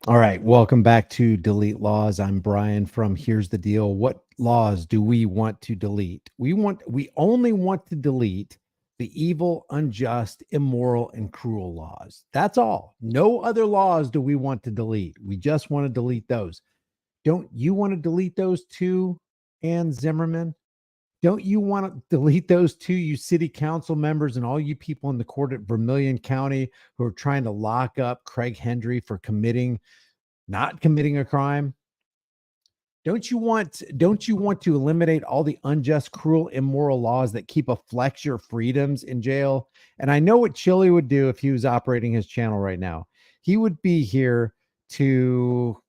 All right, welcome back to Delete Laws. I'm Brian from Here's the Deal. What laws do we want to delete? We only want to delete the evil, unjust, immoral, and cruel laws. That's all. No other laws do we want to delete. We just want to delete those. Don't you want to delete those too, Ann Zimmerman? Don't you want to delete those too, you city council members and all you people in the court at Vermilion County who are trying to lock up Craig Hendry for not committing a crime? Don't you want to eliminate all the unjust, cruel, immoral laws that keep a flex your freedoms in jail? And I know what Chili would do if he was operating his channel right now. He would be here to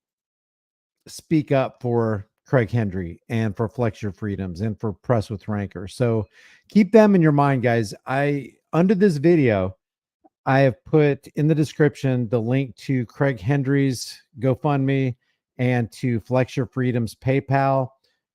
speak up for Craig Hendry and for Flex Your Freedoms and for Press with Rancor. So keep them in your mind, guys. I under this video, I have put in the description the link to Craig Hendry's GoFundMe and to Flex Your Freedom's PayPal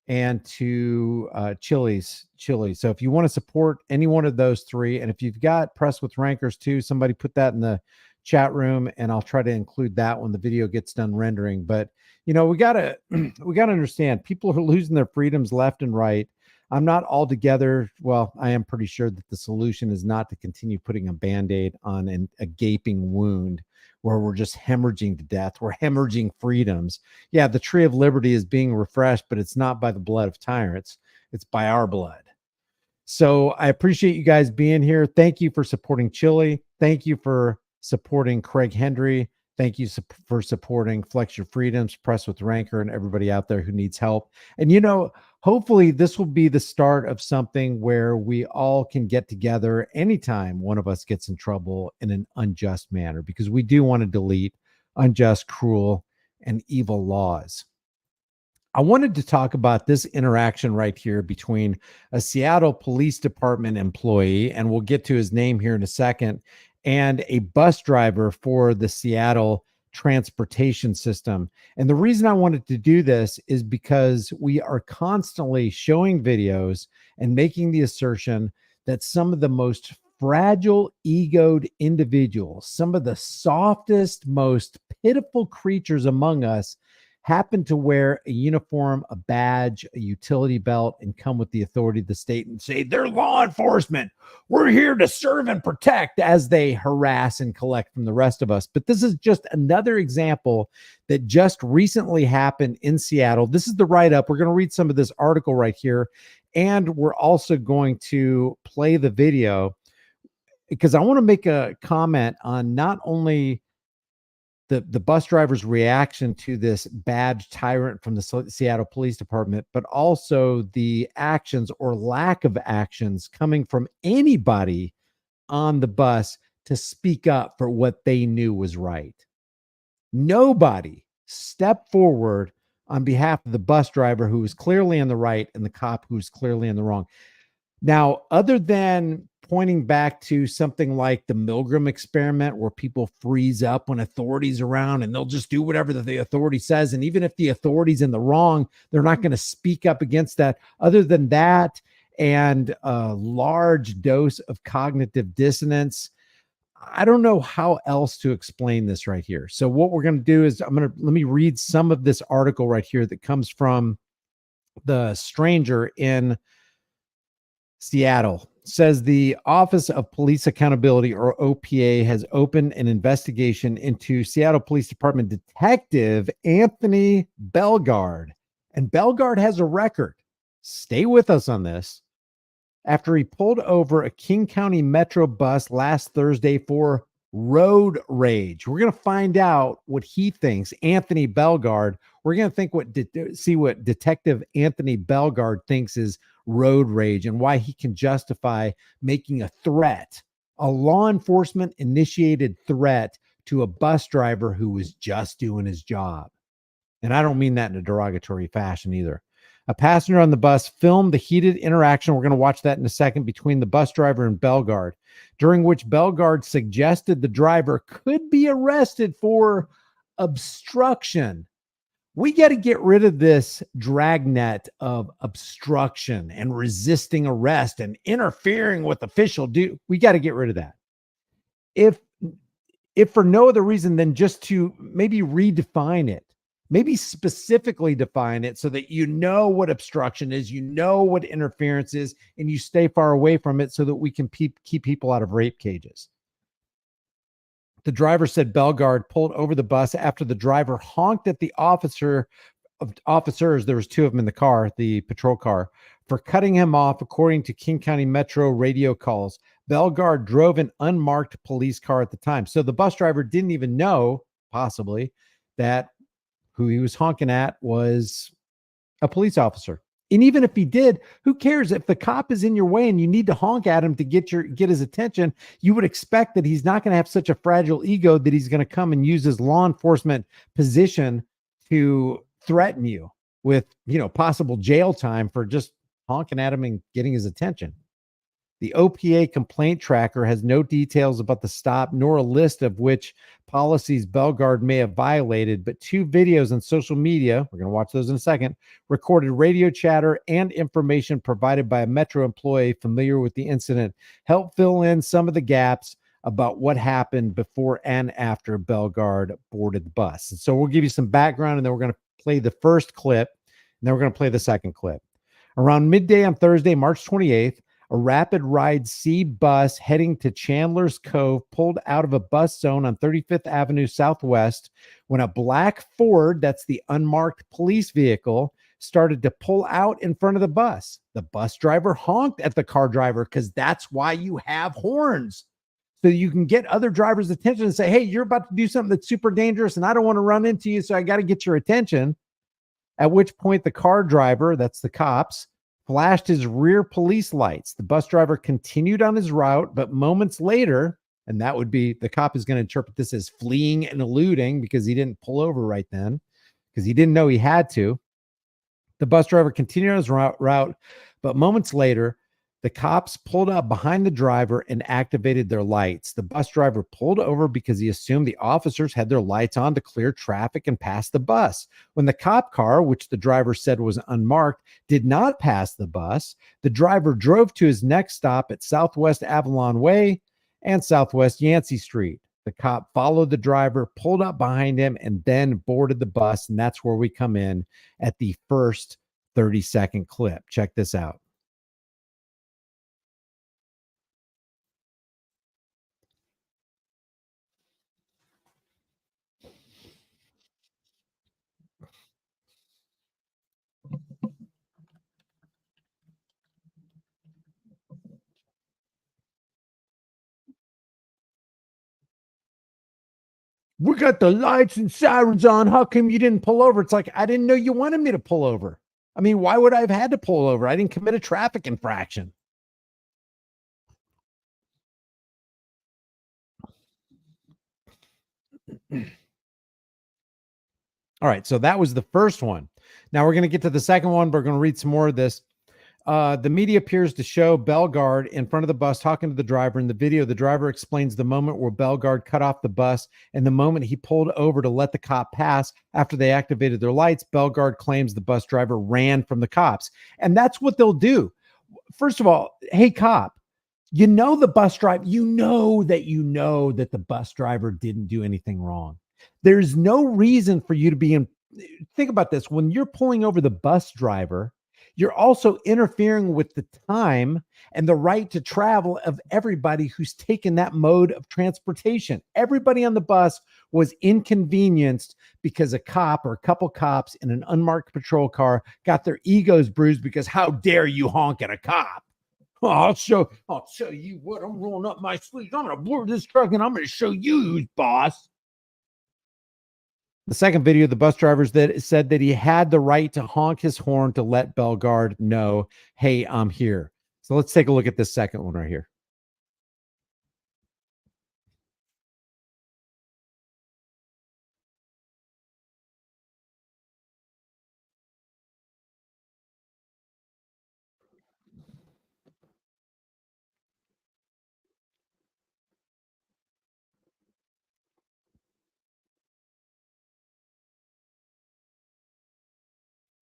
and to Chili's. So if you want to support any one of those three, and if you've got Press with Rankers too, somebody put that in the chat room, and I'll try to include that when the video gets done rendering. But we gotta we gotta understand people are losing their freedoms left and right. I'm not altogether, well, I am pretty sure that the solution is not to continue putting a band-aid on a gaping wound where we're just hemorrhaging to death. We're hemorrhaging freedoms. Yeah, the tree of liberty is being refreshed, but it's not by the blood of tyrants. It's by our blood. So I appreciate you guys being here. Thank you for supporting Chili. Thank you for supporting Craig Hendry. Thank you for supporting Flex Your Freedoms, Press with Rancor, and everybody out there who needs help. And, hopefully this will be the start of something where we all can get together anytime one of us gets in trouble in an unjust manner, because we do want to delete unjust, cruel, and evil laws. I wanted to talk about this interaction right here between a Seattle Police Department employee, and we'll get to his name here in a second, and a bus driver for the Seattle transportation system. And the reason I wanted to do this is because we are constantly showing videos and making the assertion that some of the most fragile, egoed individuals, some of the softest, most pitiful creatures among us, happen to wear a uniform, a badge, a utility belt, and come with the authority of the state and say, they're law enforcement. We're here to serve and protect, as they harass and collect from the rest of us. But this is just another example that just recently happened in Seattle. This is the write-up. We're going to read some of this article right here, and we're also going to play the video because I want to make a comment on not only the bus driver's reaction to this badge tyrant from the Seattle Police Department, but also the actions or lack of actions coming from anybody on the bus to speak up for what they knew was right. Nobody stepped forward on behalf of the bus driver who was clearly in the right and the cop who's clearly in the wrong. Now, other than pointing back to something like the Milgram experiment, where people freeze up when authorities around and they'll just do whatever the authority says. And even if the authority's in the wrong, they're not going to speak up against that. Other than that, and a large dose of cognitive dissonance, I don't know how else to explain this right here. So what we're going to do is let me read some of this article right here that comes from the Stranger in Seattle. Says the Office of Police Accountability, or OPA, has opened an investigation into Seattle Police Department Detective Anthony Bellegarde. And Bellegarde has a record. Stay with us on this. After he pulled over a King County Metro bus last Thursday for road rage. We're going to find out what he thinks, Anthony Bellegarde. We're going to see what Detective Anthony Bellegarde thinks is road rage and why he can justify making a threat, a law enforcement initiated threat, to a bus driver who was just doing his job. And I don't mean that in a derogatory fashion either. A passenger on the bus filmed the heated interaction. We're going to watch that in a second, between the bus driver and Bellegarde, during which Bellegarde suggested the driver could be arrested for obstruction. We got to get rid of this dragnet of obstruction and resisting arrest and interfering with official duty. We got to get rid of that. If if for no other reason than just to maybe redefine it, maybe specifically define it so that you know what obstruction is, you know what interference is, and you stay far away from it so that we can keep people out of rape cages. The driver said Bellegarde pulled over the bus after the driver honked at the officers. There was two of them in the car, the patrol car, for cutting him off, according to King County Metro radio calls. Bellegarde drove an unmarked police car at the time. So the bus driver didn't even know, possibly, that who he was honking at was a police officer. And even if he did, who cares? If the cop is in your way and you need to honk at him to get his attention, you would expect that he's not going to have such a fragile ego that he's going to come and use his law enforcement position to threaten you with, possible jail time for just honking at him and getting his attention. The OPA complaint tracker has no details about the stop nor a list of which policies Bellegarde may have violated, but two videos on social media, we're going to watch those in a second, recorded radio chatter and information provided by a Metro employee familiar with the incident, help fill in some of the gaps about what happened before and after Bellegarde boarded the bus. And so we'll give you some background, and then we're going to play the first clip, and then we're going to play the second clip. Around midday on Thursday, March 28th, a Rapid Ride C bus heading to Chandler's Cove pulled out of a bus zone on 35th Avenue Southwest when a black Ford, that's the unmarked police vehicle, started to pull out in front of the bus. The bus driver honked at the car driver because that's why you have horns. So you can get other drivers' attention and say, hey, you're about to do something that's super dangerous and I don't want to run into you, so I got to get your attention. At which point the car driver, that's the cops, flashed his rear police lights. The bus driver continued on his route, but moments later, and that would be, the cop is going to interpret this as fleeing and eluding because he didn't pull over right then, because he didn't know he had to. The bus driver continued on his route, but moments later, the cops pulled up behind the driver and activated their lights. The bus driver pulled over because he assumed the officers had their lights on to clear traffic and pass the bus. When the cop car, which the driver said was unmarked, did not pass the bus, the driver drove to his next stop at Southwest Avalon Way and Southwest Yancey Street. The cop followed the driver, pulled up behind him, and then boarded the bus. And that's where we come in at the first 30-second clip. Check this out. We got the lights and sirens on. How come you didn't pull over? It's like, I didn't know you wanted me to pull over. I mean, why would I have had to pull over? I didn't commit a traffic infraction. All right, so that was the first one. Now we're going to get to the second one. We're going to read some more of this. The media appears to show Bellegarde in front of the bus talking to the driver. In the video, the driver explains the moment where Bellegarde cut off the bus and the moment he pulled over to let the cop pass after they activated their lights. Bellegarde claims the bus driver ran from the cops. And that's what they'll do. First of all, hey, cop, the bus driver, that the bus driver didn't do anything wrong. There's no reason for you to be in. Think about this. When you're pulling over the bus driver, you're also interfering with the time and the right to travel of everybody who's taken that mode of transportation. Everybody on the bus was inconvenienced because a cop or a couple cops in an unmarked patrol car got their egos bruised because how dare you honk at a cop? Oh, I'll tell you what, I'm rolling up my sleeves. I'm going to board this truck and I'm going to show you who's boss. The second video, the bus driver said that he had the right to honk his horn to let Bellegarde know, hey, I'm here. So let's take a look at this second one right here.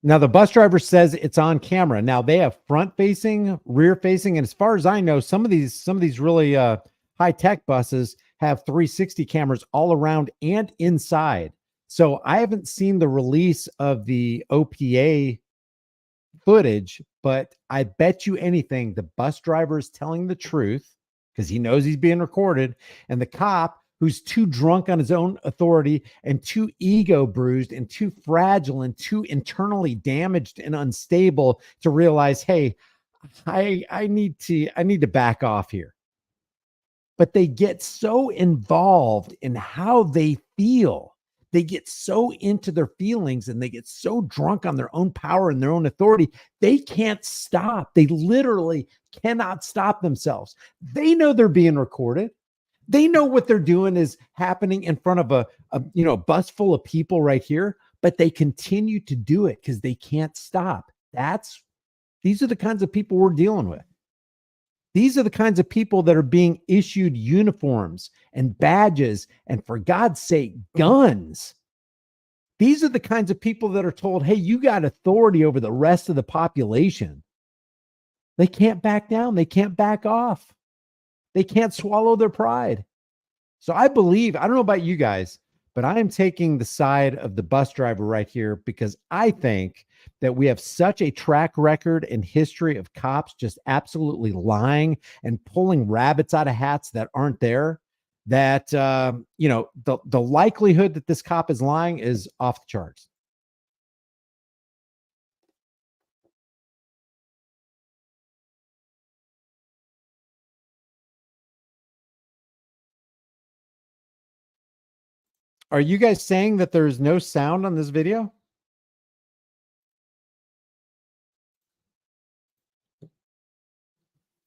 Now, the bus driver says it's on camera. Now, they have front facing, rear facing. And as far as I know, some of these really high tech buses have 360 cameras all around and inside. So I haven't seen the release of the OPA footage, but I bet you anything the bus driver is telling the truth because he knows he's being recorded, and the cop who's too drunk on his own authority and too ego bruised and too fragile and too internally damaged and unstable to realize, hey, I need to back off here. But they get so involved in how they feel. They get so into their feelings and they get so drunk on their own power and their own authority. They can't stop. They literally cannot stop themselves. They know they're being recorded. They know what they're doing is happening in front of a bus full of people right here, but they continue to do it because they can't stop. These are the kinds of people we're dealing with. These are the kinds of people that are being issued uniforms and badges and, for God's sake, guns. These are the kinds of people that are told, hey, you got authority over the rest of the population. They can't back down. They can't back off. They can't swallow their pride. So I believe, I don't know about you guys, but I am taking the side of the bus driver right here because I think that we have such a track record and history of cops just absolutely lying and pulling rabbits out of hats that aren't there, that, the likelihood that this cop is lying is off the charts. Are you guys saying that there's no sound on this video?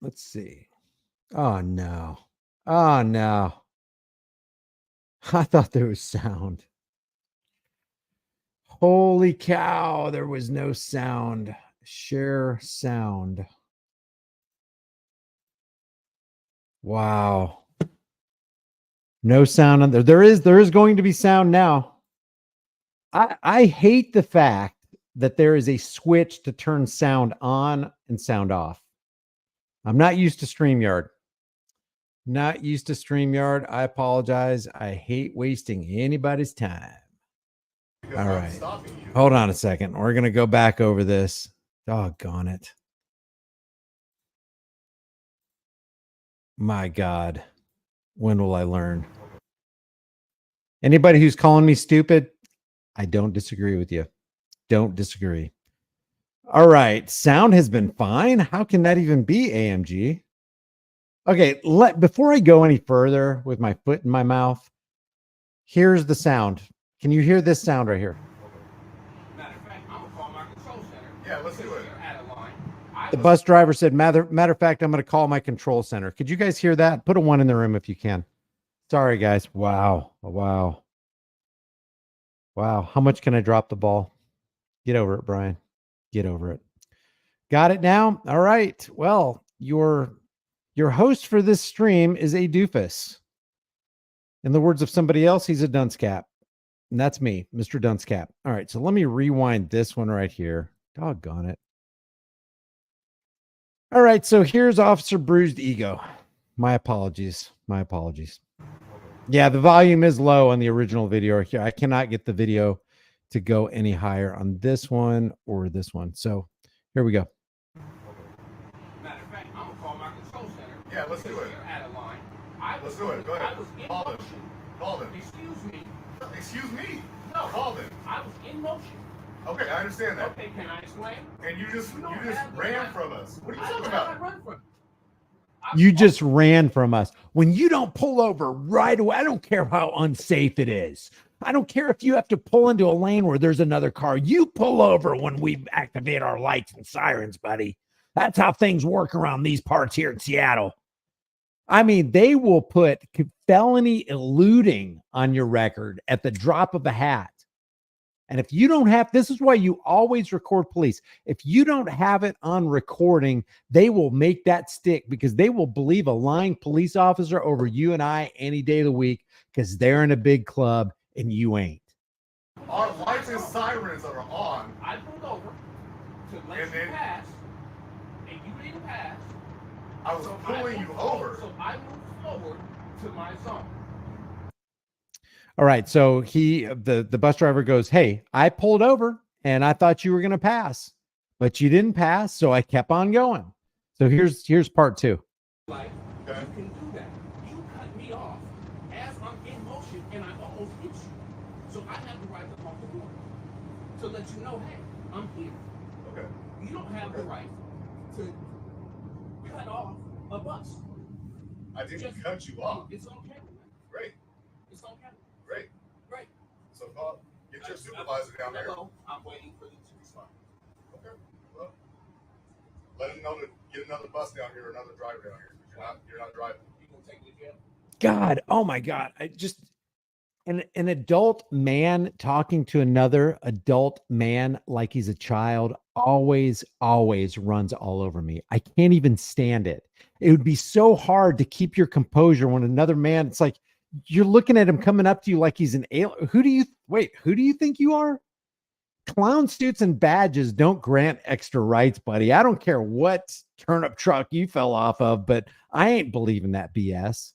Let's see. Oh, no. Oh, no. I thought there was sound. Holy cow. There was no sound. Share sound. Wow. No sound on there. There is going to be sound now. I hate the fact that there is a switch to turn sound on and sound off. I'm not used to StreamYard. Not used to StreamYard. I apologize. I hate wasting anybody's time. All right. Hold on a second. We're going to go back over this. Doggone it. My God. When will I learn? Anybody who's calling me stupid, I don't disagree with you. Don't disagree. All right. Sound has been fine. How can that even be, AMG? Okay. Before I go any further with my foot in my mouth, here's the sound. Can you hear this sound right here? Matter of fact, I'm going to call my control center. Yeah, let's do it. The bus driver said, matter of fact, I'm going to call my control center. Could you guys hear that? Put a 1 in the room if you can. Sorry, guys. Wow. Wow. Wow. How much can I drop the ball? Get over it, Brian. Get over it. Got it now? All right. Well, your host for this stream is a doofus. In the words of somebody else, he's a dunce cap. And that's me, Mr. Dunce Cap. All right. So let me rewind this one right here. Doggone it. All right, so here's Officer Bruised Ego. My apologies. My apologies. Yeah, the volume is low on the original video here. I cannot get the video to go any higher on this one or this one. So here we go. Matter of fact, I'm going to call my control center. Yeah, let's do it. Let's do it. Go ahead. Call them. Call them. Excuse me. Excuse me? No. Call them. I was in motion. Okay, I understand that. Okay, can I explain? And you just ran from us. What are you talking about? Run from. You just ran from us. When you don't pull over right away, I don't care how unsafe it is. I don't care if you have to pull into a lane where there's another car. You pull over when we activate our lights and sirens, buddy. That's how things work around these parts here in Seattle. I mean, they will put felony eluding on your record at the drop of a hat. And if you don't have, this is why you always record police. If you don't have it on recording, they will make that stick because they will believe a lying police officer over you and I any day of the week because they're in a big club and you ain't. Our lights and sirens are on. I pulled over to let you pass, and you didn't pass. I was pulling you over. So I moved forward to my zone. All right. So the bus driver goes, "Hey, I pulled over and I thought you were going to pass, but you didn't pass. So I kept on going." So here's part two. Like, you can do that. You cut me off as I'm in motion and I almost hit you. So I have the right to walk the border to let you know, hey, I'm here. Okay. You don't have the right to cut off a bus. I didn't cut you off. It's on camera. Great. It's on camera. Great. Great. So get your supervisor down there. Hello. I'm waiting for the supervisor. Okay. Well, let him know to get another bus down here, or another driver down here. You're not driving. You gonna take me to jail? God, oh my God. I just an adult man talking to another adult man like he's a child always runs all over me. I can't even stand it. It would be so hard to keep your composure when another man, it's like you're looking at him coming up to you like he's an alien. Who do you think you are? Clown suits and badges don't grant extra rights, buddy. I don't care what turnip truck you fell off of, but I ain't believing that BS.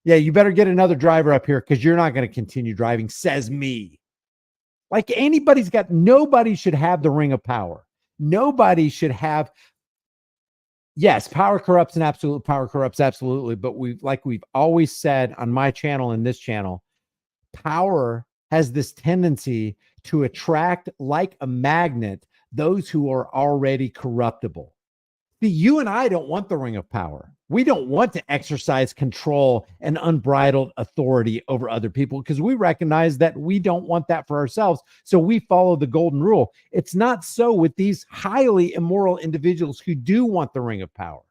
Yeah, you better get another driver up here because you're not going to continue driving, says me. Like nobody should have the ring of power. Nobody should have. Yes, power corrupts and power corrupts absolutely. But we've always said on my channel and this channel, power has this tendency to attract like a magnet those who are already corruptible. See, you and I don't want the ring of power. We don't want to exercise control and unbridled authority over other people because we recognize that we don't want that for ourselves. So we follow the golden rule. It's not so with these highly immoral individuals who do want the ring of power.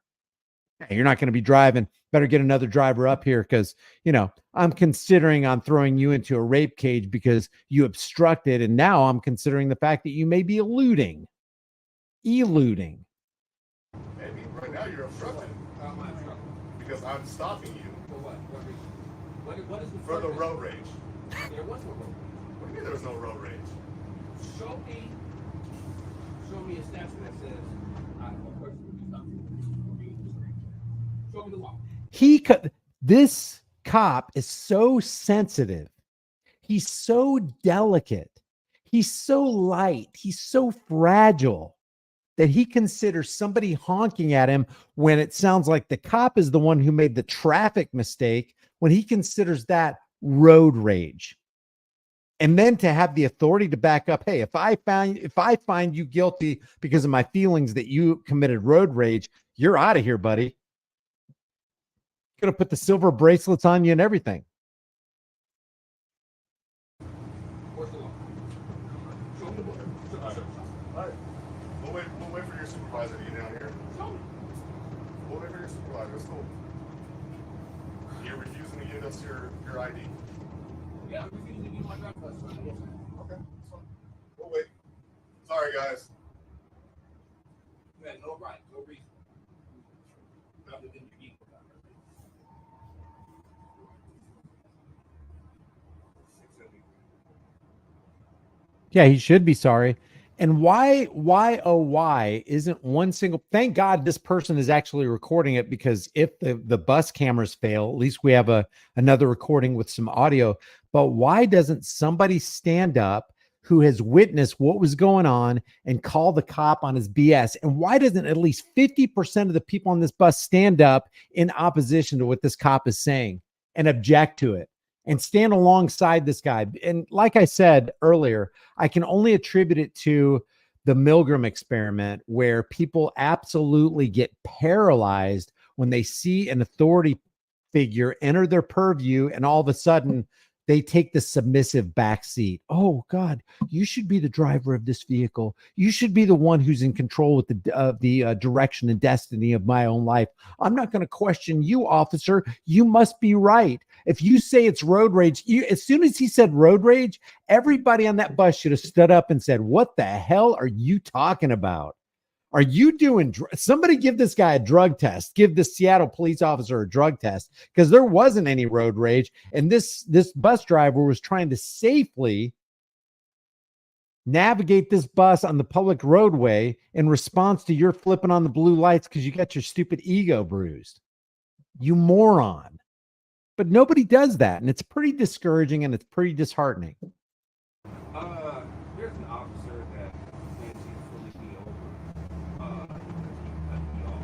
Hey, you're not going to be driving. Better get another driver up here because, I'm considering on throwing you into a rape cage because you obstructed. And now I'm considering the fact that you may be eluding. Maybe right now you're obstructing. How am I obstructing? Because I'm stopping you. For what? What reason? What is the For the purpose? road rage. There was no road rage. What do you mean there was no road rage? Show me a statute that says a person would be stopped. Show me the law. This cop is so sensitive. He's so delicate. He's so light. He's so fragile that he considers somebody honking at him when it sounds like the cop is the one who made the traffic mistake, when he considers that road rage. And then to have the authority to back up, hey, if I find you guilty because of my feelings that you committed road rage, you're out of here, buddy. Gonna put the silver bracelets on you and everything. Where's the law? Show me the book. All right. We'll wait for your supervisor to get down here. Show me. We'll wait for your supervisor. It's cool. You're refusing to give us your ID. Yeah, I'm refusing to give my driver's license. Yes, sir. Okay. That's fine. We'll wait. Sorry, guys. You had no right, no reason. Other than your ego. Yeah, he should be sorry. And why isn't one single, thank God this person is actually recording it, because if the bus cameras fail, at least we have another recording with some audio. But why doesn't somebody stand up who has witnessed what was going on and call the cop on his BS? And why doesn't at least 50% of the people on this bus stand up in opposition to what this cop is saying and object to it and stand alongside this guy? And like I said earlier, I can only attribute it to the Milgram experiment, where people absolutely get paralyzed when they see an authority figure enter their purview, and all of a sudden they take the submissive back seat. Oh God, you should be the driver of this vehicle. You should be the one who's in control with the direction and destiny of my own life. I'm not going to question you, officer. You must be right. If you say it's road rage, as soon as he said road rage, everybody on that bus should have stood up and said, "What the hell are you talking about? Are you doing somebody give this guy a drug test, give the Seattle police officer a drug test," because there wasn't any road rage. And this bus driver was trying to safely navigate this bus on the public roadway in response to your flipping on the blue lights because you got your stupid ego bruised. You moron. But nobody does that, and it's pretty discouraging and it's pretty disheartening. There's an officer that claims he fully be over because he cut me off,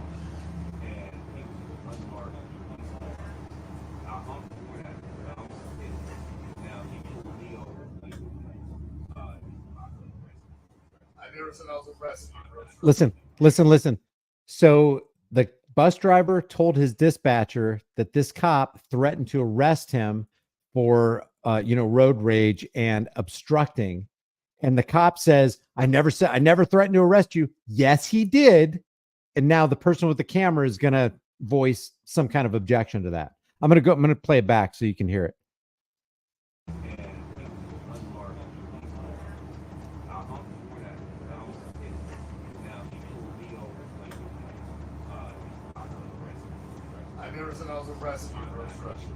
and he was unmarked police officer. I humped for that, but I almost hit him. Now he pulled me over. I never said I was arrested. Listen. So the bus driver told his dispatcher that this cop threatened to arrest him for road rage and obstructing. And the cop says, I never threatened to arrest you. Yes, he did. And now the person with the camera is going to voice some kind of objection to that. I'm going to play it back so you can hear it. I never said I was arrested for obstruction.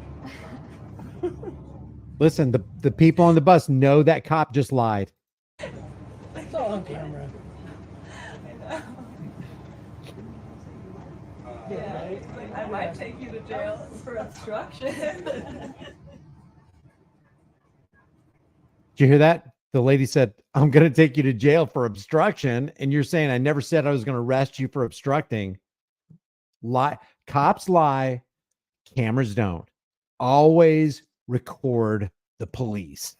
Listen, the people on the bus know that cop just lied. It's all on camera. Yeah, I might take you to jail for obstruction. Did you hear that? The lady said, I'm going to take you to jail for obstruction. And you're saying, I never said I was going to arrest you for obstructing. Lie. Cops lie. Cameras don't. Always record the police.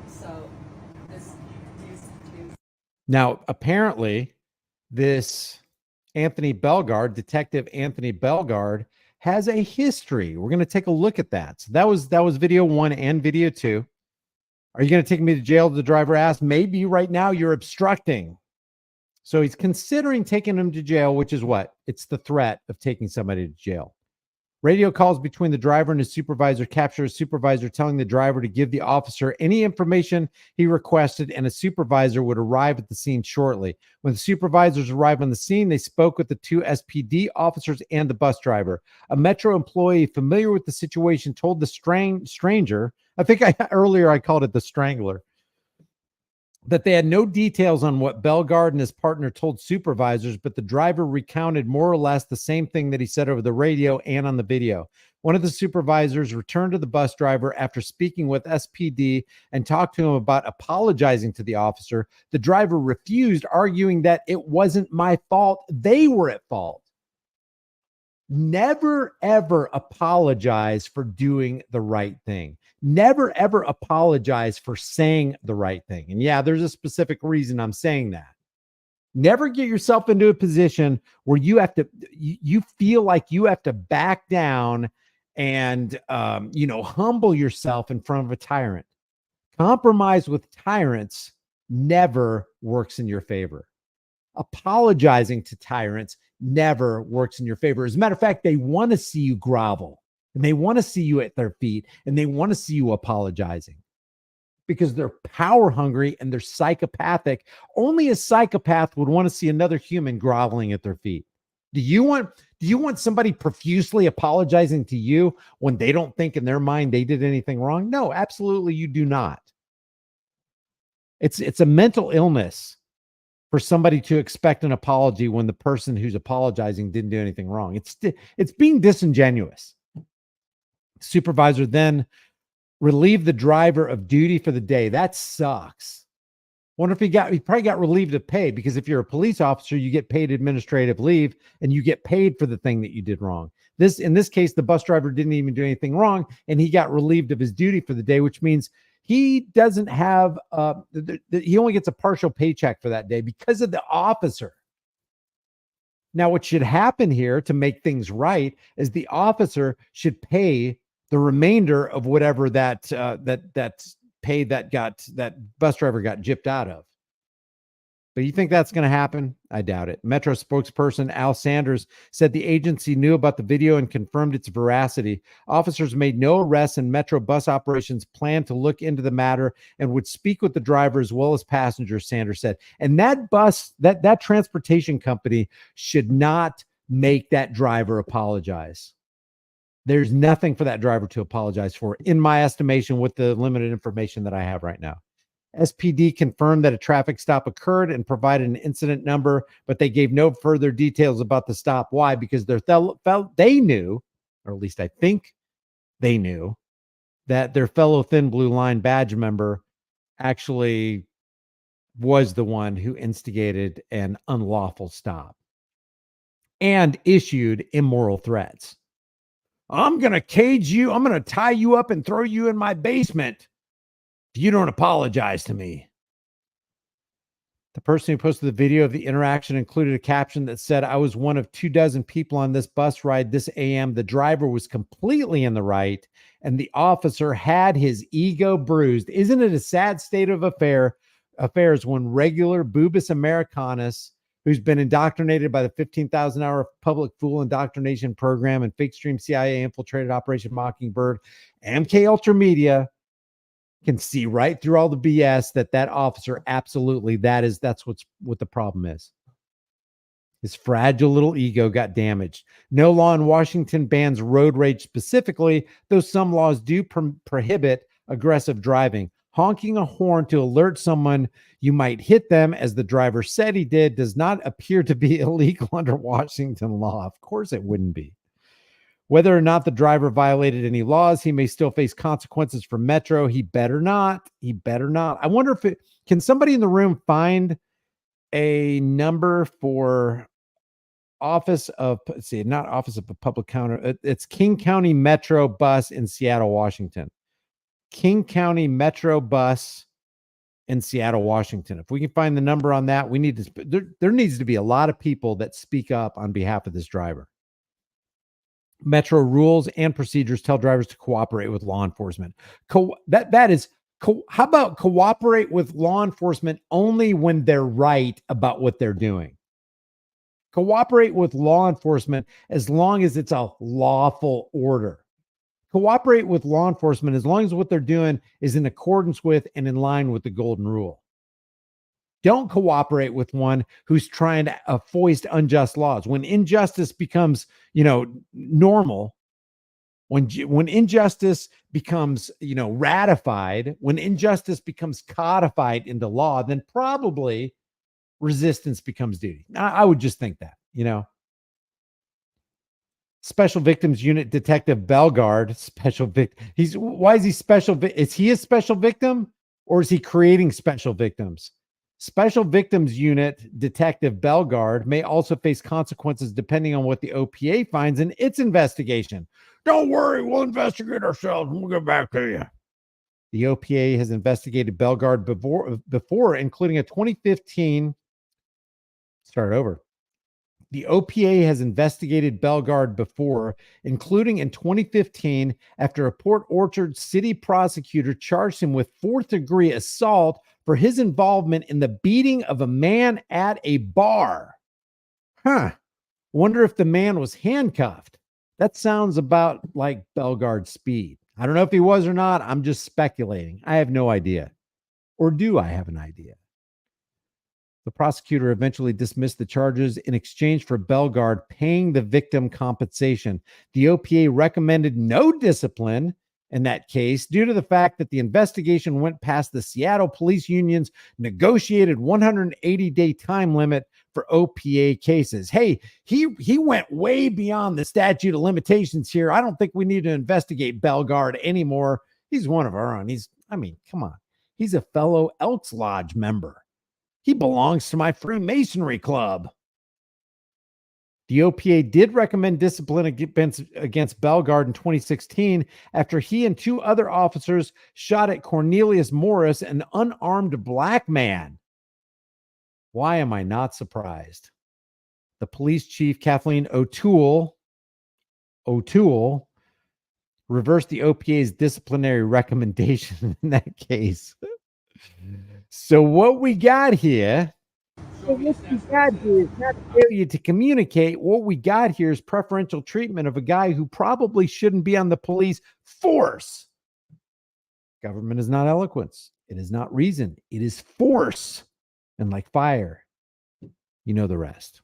So these Now, apparently, this Detective Anthony Bellegarde, has a history. We're going to take a look at that. So that was video 1 and video 2. Are you going to take me to jail? The driver asked. Maybe right now you're obstructing. So he's considering taking him to jail, which is what? It's the threat of taking somebody to jail. Radio calls between the driver and his supervisor capture a supervisor telling the driver to give the officer any information he requested, and a supervisor would arrive at the scene shortly. When the supervisors arrived on the scene, they spoke with the 2 SPD officers and the bus driver. A Metro employee familiar with the situation told the stranger, I think earlier I called it the strangler, that they had no details on what Bellegarde and his partner told supervisors, but the driver recounted more or less the same thing that he said over the radio and on the video. One of the supervisors returned to the bus driver after speaking with SPD and talked to him about apologizing to the officer. The driver refused, arguing that it wasn't my fault. They were at fault. Never, ever apologize for doing the right thing. Never, ever apologize for saying the right thing. And yeah, there's a specific reason I'm saying that. Never get yourself into a position where you feel like you have to back down and, humble yourself in front of a tyrant. Compromise with tyrants never works in your favor. Apologizing to tyrants never works in your favor. As a matter of fact, they want to see you grovel, and they want to see you at their feet, and they want to see you apologizing because they're power hungry and they're psychopathic. Only a psychopath would want to see another human groveling at their feet. Do you want somebody profusely apologizing to you when they don't think in their mind they did anything wrong? No, absolutely you do not. It's a mental illness for somebody to expect an apology when the person who's apologizing didn't do anything wrong. It's being disingenuous. Supervisor then relieved the driver of duty for the day. That sucks. Wonder if he probably got relieved of pay, because if you're a police officer, you get paid administrative leave and you get paid for the thing that you did wrong. In this case, the bus driver didn't even do anything wrong, and he got relieved of his duty for the day, which means he doesn't have, he only gets a partial paycheck for that day because of the officer. Now, what should happen here to make things right is the officer should pay the remainder of whatever that pay that bus driver got gypped out of. But you think that's going to happen? I doubt it. Metro spokesperson Al Sanders said the agency knew about the video and confirmed its veracity. Officers made no arrests, and Metro bus operations planned to look into the matter and would speak with the driver as well as passengers, Sanders said. And that bus, that transportation company should not make that driver apologize. There's nothing for that driver to apologize for, in my estimation, with the limited information that I have right now. SPD confirmed that a traffic stop occurred and provided an incident number, but they gave no further details about the stop. Why? Because they knew, or at least I think they knew, that their fellow Thin Blue Line badge member actually was the one who instigated an unlawful stop and issued immoral threats. I'm going to cage you. I'm going to tie you up and throw you in my basement if you don't apologize to me. The person who posted the video of the interaction included a caption that said, I was one of 24 people on this bus ride this AM. The driver was completely in the right, and the officer had his ego bruised. Isn't it a sad state of affairs when regular Boobus Americanus, who's been indoctrinated by the 15,000-hour public fool indoctrination program and fake stream CIA infiltrated Operation Mockingbird, MK Ultra Media, can see right through all the BS that officer absolutely that's what the problem is. His fragile little ego got damaged. No law in Washington bans road rage specifically, though some laws do prohibit aggressive driving. Honking a horn to alert someone you might hit them, as the driver said he did, does not appear to be illegal under Washington law. Of course it wouldn't be. Whether or not the driver violated any laws, he may still face consequences for Metro. He better not. He better not. I wonder if can somebody in the room find a number for not Office of a Public Counter. It's King County Metro Bus in Seattle, Washington. King County Metro Bus in Seattle, Washington. If we can find the number on that, we need to. There needs to be a lot of people that speak up on behalf of this driver. Metro rules and procedures tell drivers to cooperate with law enforcement. How about cooperate with law enforcement only when they're right about what they're doing? Cooperate with law enforcement as long as it's a lawful order. Cooperate with law enforcement as long as what they're doing is in accordance with and in line with the golden rule. Don't cooperate with one who's trying to foist unjust laws. When injustice becomes, normal, when injustice becomes, ratified, when injustice becomes codified into law, then probably resistance becomes duty. I would just think that, Special Victims Unit Detective Bellegarde, why is he special? Is he a special victim, or is he creating special victims? Special Victims Unit Detective Bellegarde may also face consequences depending on what the OPA finds in its investigation. Don't worry, we'll investigate ourselves and we'll get back to you. The OPA has investigated Bellegarde before, including a 2015. Start over. The OPA has investigated Bellegarde before, including in 2015, after a Port Orchard city prosecutor charged him with fourth-degree assault for his involvement in the beating of a man at a bar. Wonder if the man was handcuffed. That sounds about like Bellegarde's speed. I don't know if he was or not. I'm just speculating. I have no idea. Or do I have an idea? The prosecutor eventually dismissed the charges in exchange for Bellegarde paying the victim compensation. The OPA recommended no discipline in that case due to the fact that the investigation went past the Seattle Police Union's negotiated 180-day time limit for OPA cases. Hey, he went way beyond the statute of limitations here. I don't think we need to investigate Bellegarde anymore. He's one of our own. Come on. He's a fellow Elks Lodge member. He belongs to my Freemasonry club. The OPA did recommend discipline against Bellegarde in 2016 after he and two other officers shot at Cornelius Morris, an unarmed black man. Why am I not surprised? The police chief, Kathleen O'Toole, reversed the OPA's disciplinary recommendation in that case. So what we got here, is not failure to communicate. What we got here is preferential treatment of a guy who probably shouldn't be on the police force. Government is not eloquence. It is not reason. It is force. And like fire, you know the rest.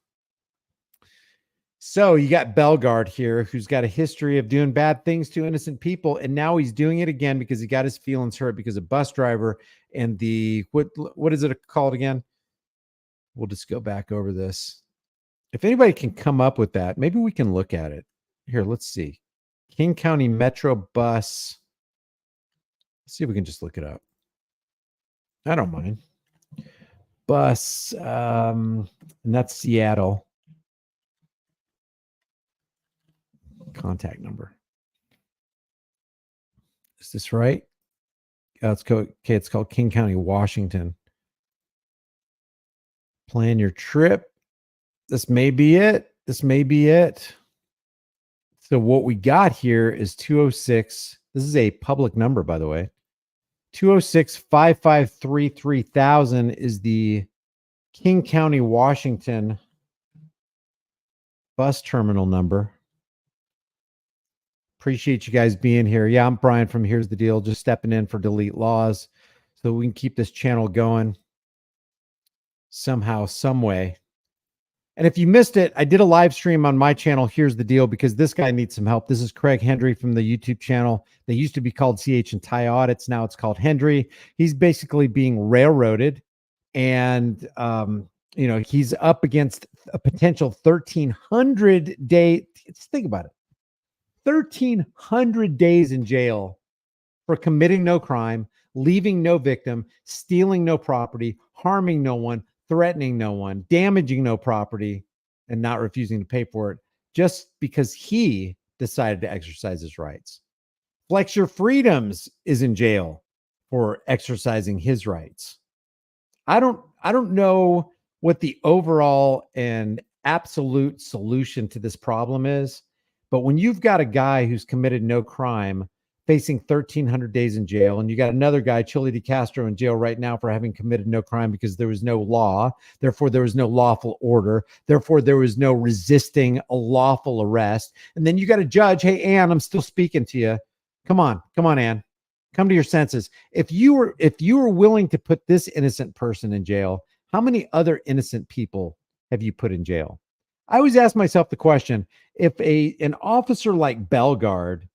So you got Bellegarde here, who's got a history of doing bad things to innocent people, and now he's doing it again because he got his feelings hurt because a bus driver and the what is it called again? We'll just go back over this. If anybody can come up with that, maybe we can look at it. Here, let's see. King County Metro Bus. Let's see if we can just look it up. I don't mind. Bus, and that's Seattle. Contact number. Is this right? It's called King County, Washington. Plan your trip. This may be it. This may be it. So what we got here is 206. This is a public number, by the way. 206-553-3000 is the King County, Washington bus terminal number. Appreciate you guys being here. Yeah, I'm Brian from Here's the Deal, just stepping in for Delete Laws so we can keep this channel going somehow, some way. And if you missed it, I did a live stream on my channel, Here's the Deal, because this guy needs some help. This is Craig Hendry from the YouTube channel. They used to be called CH and Tie Audits. Now it's called Hendry. He's basically being railroaded. And, you know, he's up against a potential 1,300 day. Let's think about it. 1,300 days in jail for committing no crime, leaving no victim, stealing no property, harming no one, threatening no one, damaging no property, and not refusing to pay for it just because he decided to exercise his rights. Flex Your Freedoms is in jail for exercising his rights. I don't know what the overall and absolute solution to this problem is, but when you've got a guy who's committed no crime facing 1,300 days in jail, and you got another guy, Chili DeCastro, in jail right now for having committed no crime because there was no law, therefore there was no lawful order, therefore there was no resisting a lawful arrest, and then you got a judge, hey, Ann, I'm still speaking to you. Come on, Ann. Come to your senses. If you were willing to put this innocent person in jail, how many other innocent people have you put in jail? I always ask myself the question, if an officer like Bellegarde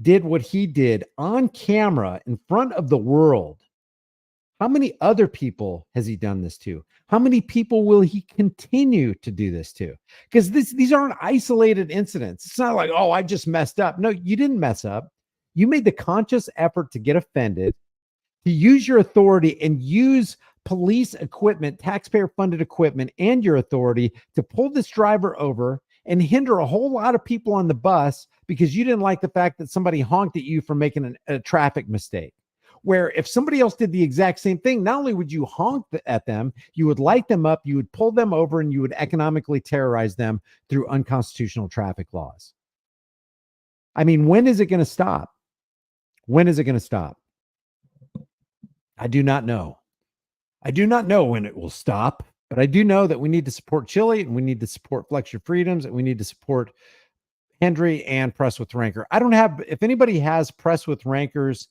did what he did on camera in front of the world, how many other people has he done this to? How many people will he continue to do this to? Because these aren't isolated incidents. It's not like, oh, I just messed up. No, you didn't mess up. You made the conscious effort to get offended, to use your authority and use police equipment, taxpayer-funded equipment, and your authority to pull this driver over and hinder a whole lot of people on the bus because you didn't like the fact that somebody honked at you for making a traffic mistake. Where if somebody else did the exact same thing, not only would you honk at them, you would light them up, you would pull them over, and you would economically terrorize them through unconstitutional traffic laws. I mean, when is it going to stop? When is it going to stop? I do not know. I do not know when it will stop, but I do know that we need to support Chile, and we need to support Flex Your Freedoms, and we need to support Hendry and Press with Ranker. I don't have, if anybody has Press with Ranker's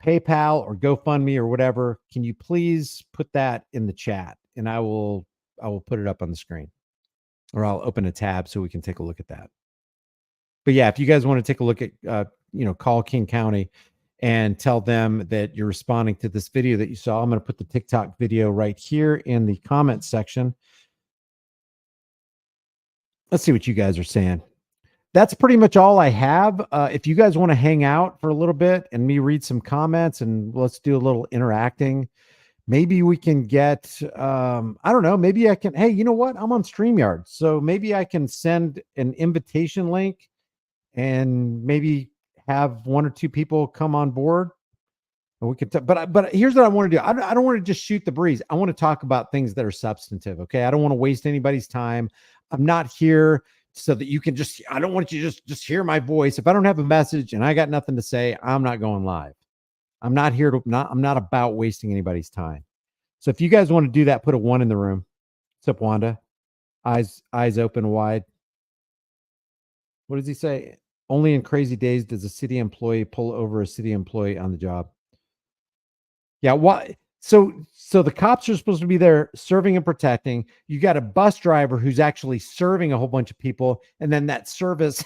PayPal or GoFundMe or whatever, can you please put that in the chat, and I will put it up on the screen, or I'll open a tab so we can take a look at that. But yeah, if you guys want to take a look at, call King County and tell them that you're responding to this video that you saw. I'm going to put the TikTok video right here in the comment section. Let's see what you guys are saying. That's pretty much all I have. If you guys want to hang out for a little bit and me read some comments and let's do a little interacting, maybe we can get, I don't know, maybe I can, hey, you know what? I'm on StreamYard. So maybe I can send an invitation link and maybe have one or two people come on board. And we could, but here's what I want to do. I don't want to just shoot the breeze. I want to talk about things that are substantive. Okay. I don't want to waste anybody's time. I'm not here so that you can just, I don't want you to just hear my voice. If I don't have a message and I got nothing to say, I'm not going live. I'm not here to, I'm not about wasting anybody's time. So if you guys want to do that, put a 1 in the room. What's up, Wanda? Eyes open wide. What does he say? Only in crazy days does a city employee pull over a city employee on the job. Yeah, why? So the cops are supposed to be there serving and protecting. You got a bus driver who's actually serving a whole bunch of people, and then that service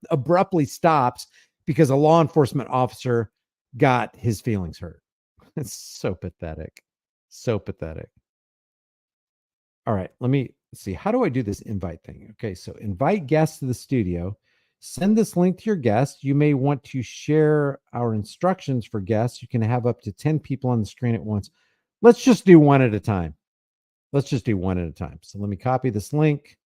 abruptly stops because a law enforcement officer got his feelings hurt. It's so pathetic. So pathetic. All right, let's see. How do I do this invite thing? Okay, so invite guests to the studio. Send this link to your guests. You may want to share our instructions for guests. You can have up to 10 people on the screen at once. Let's just do one at a time. So let me copy this link.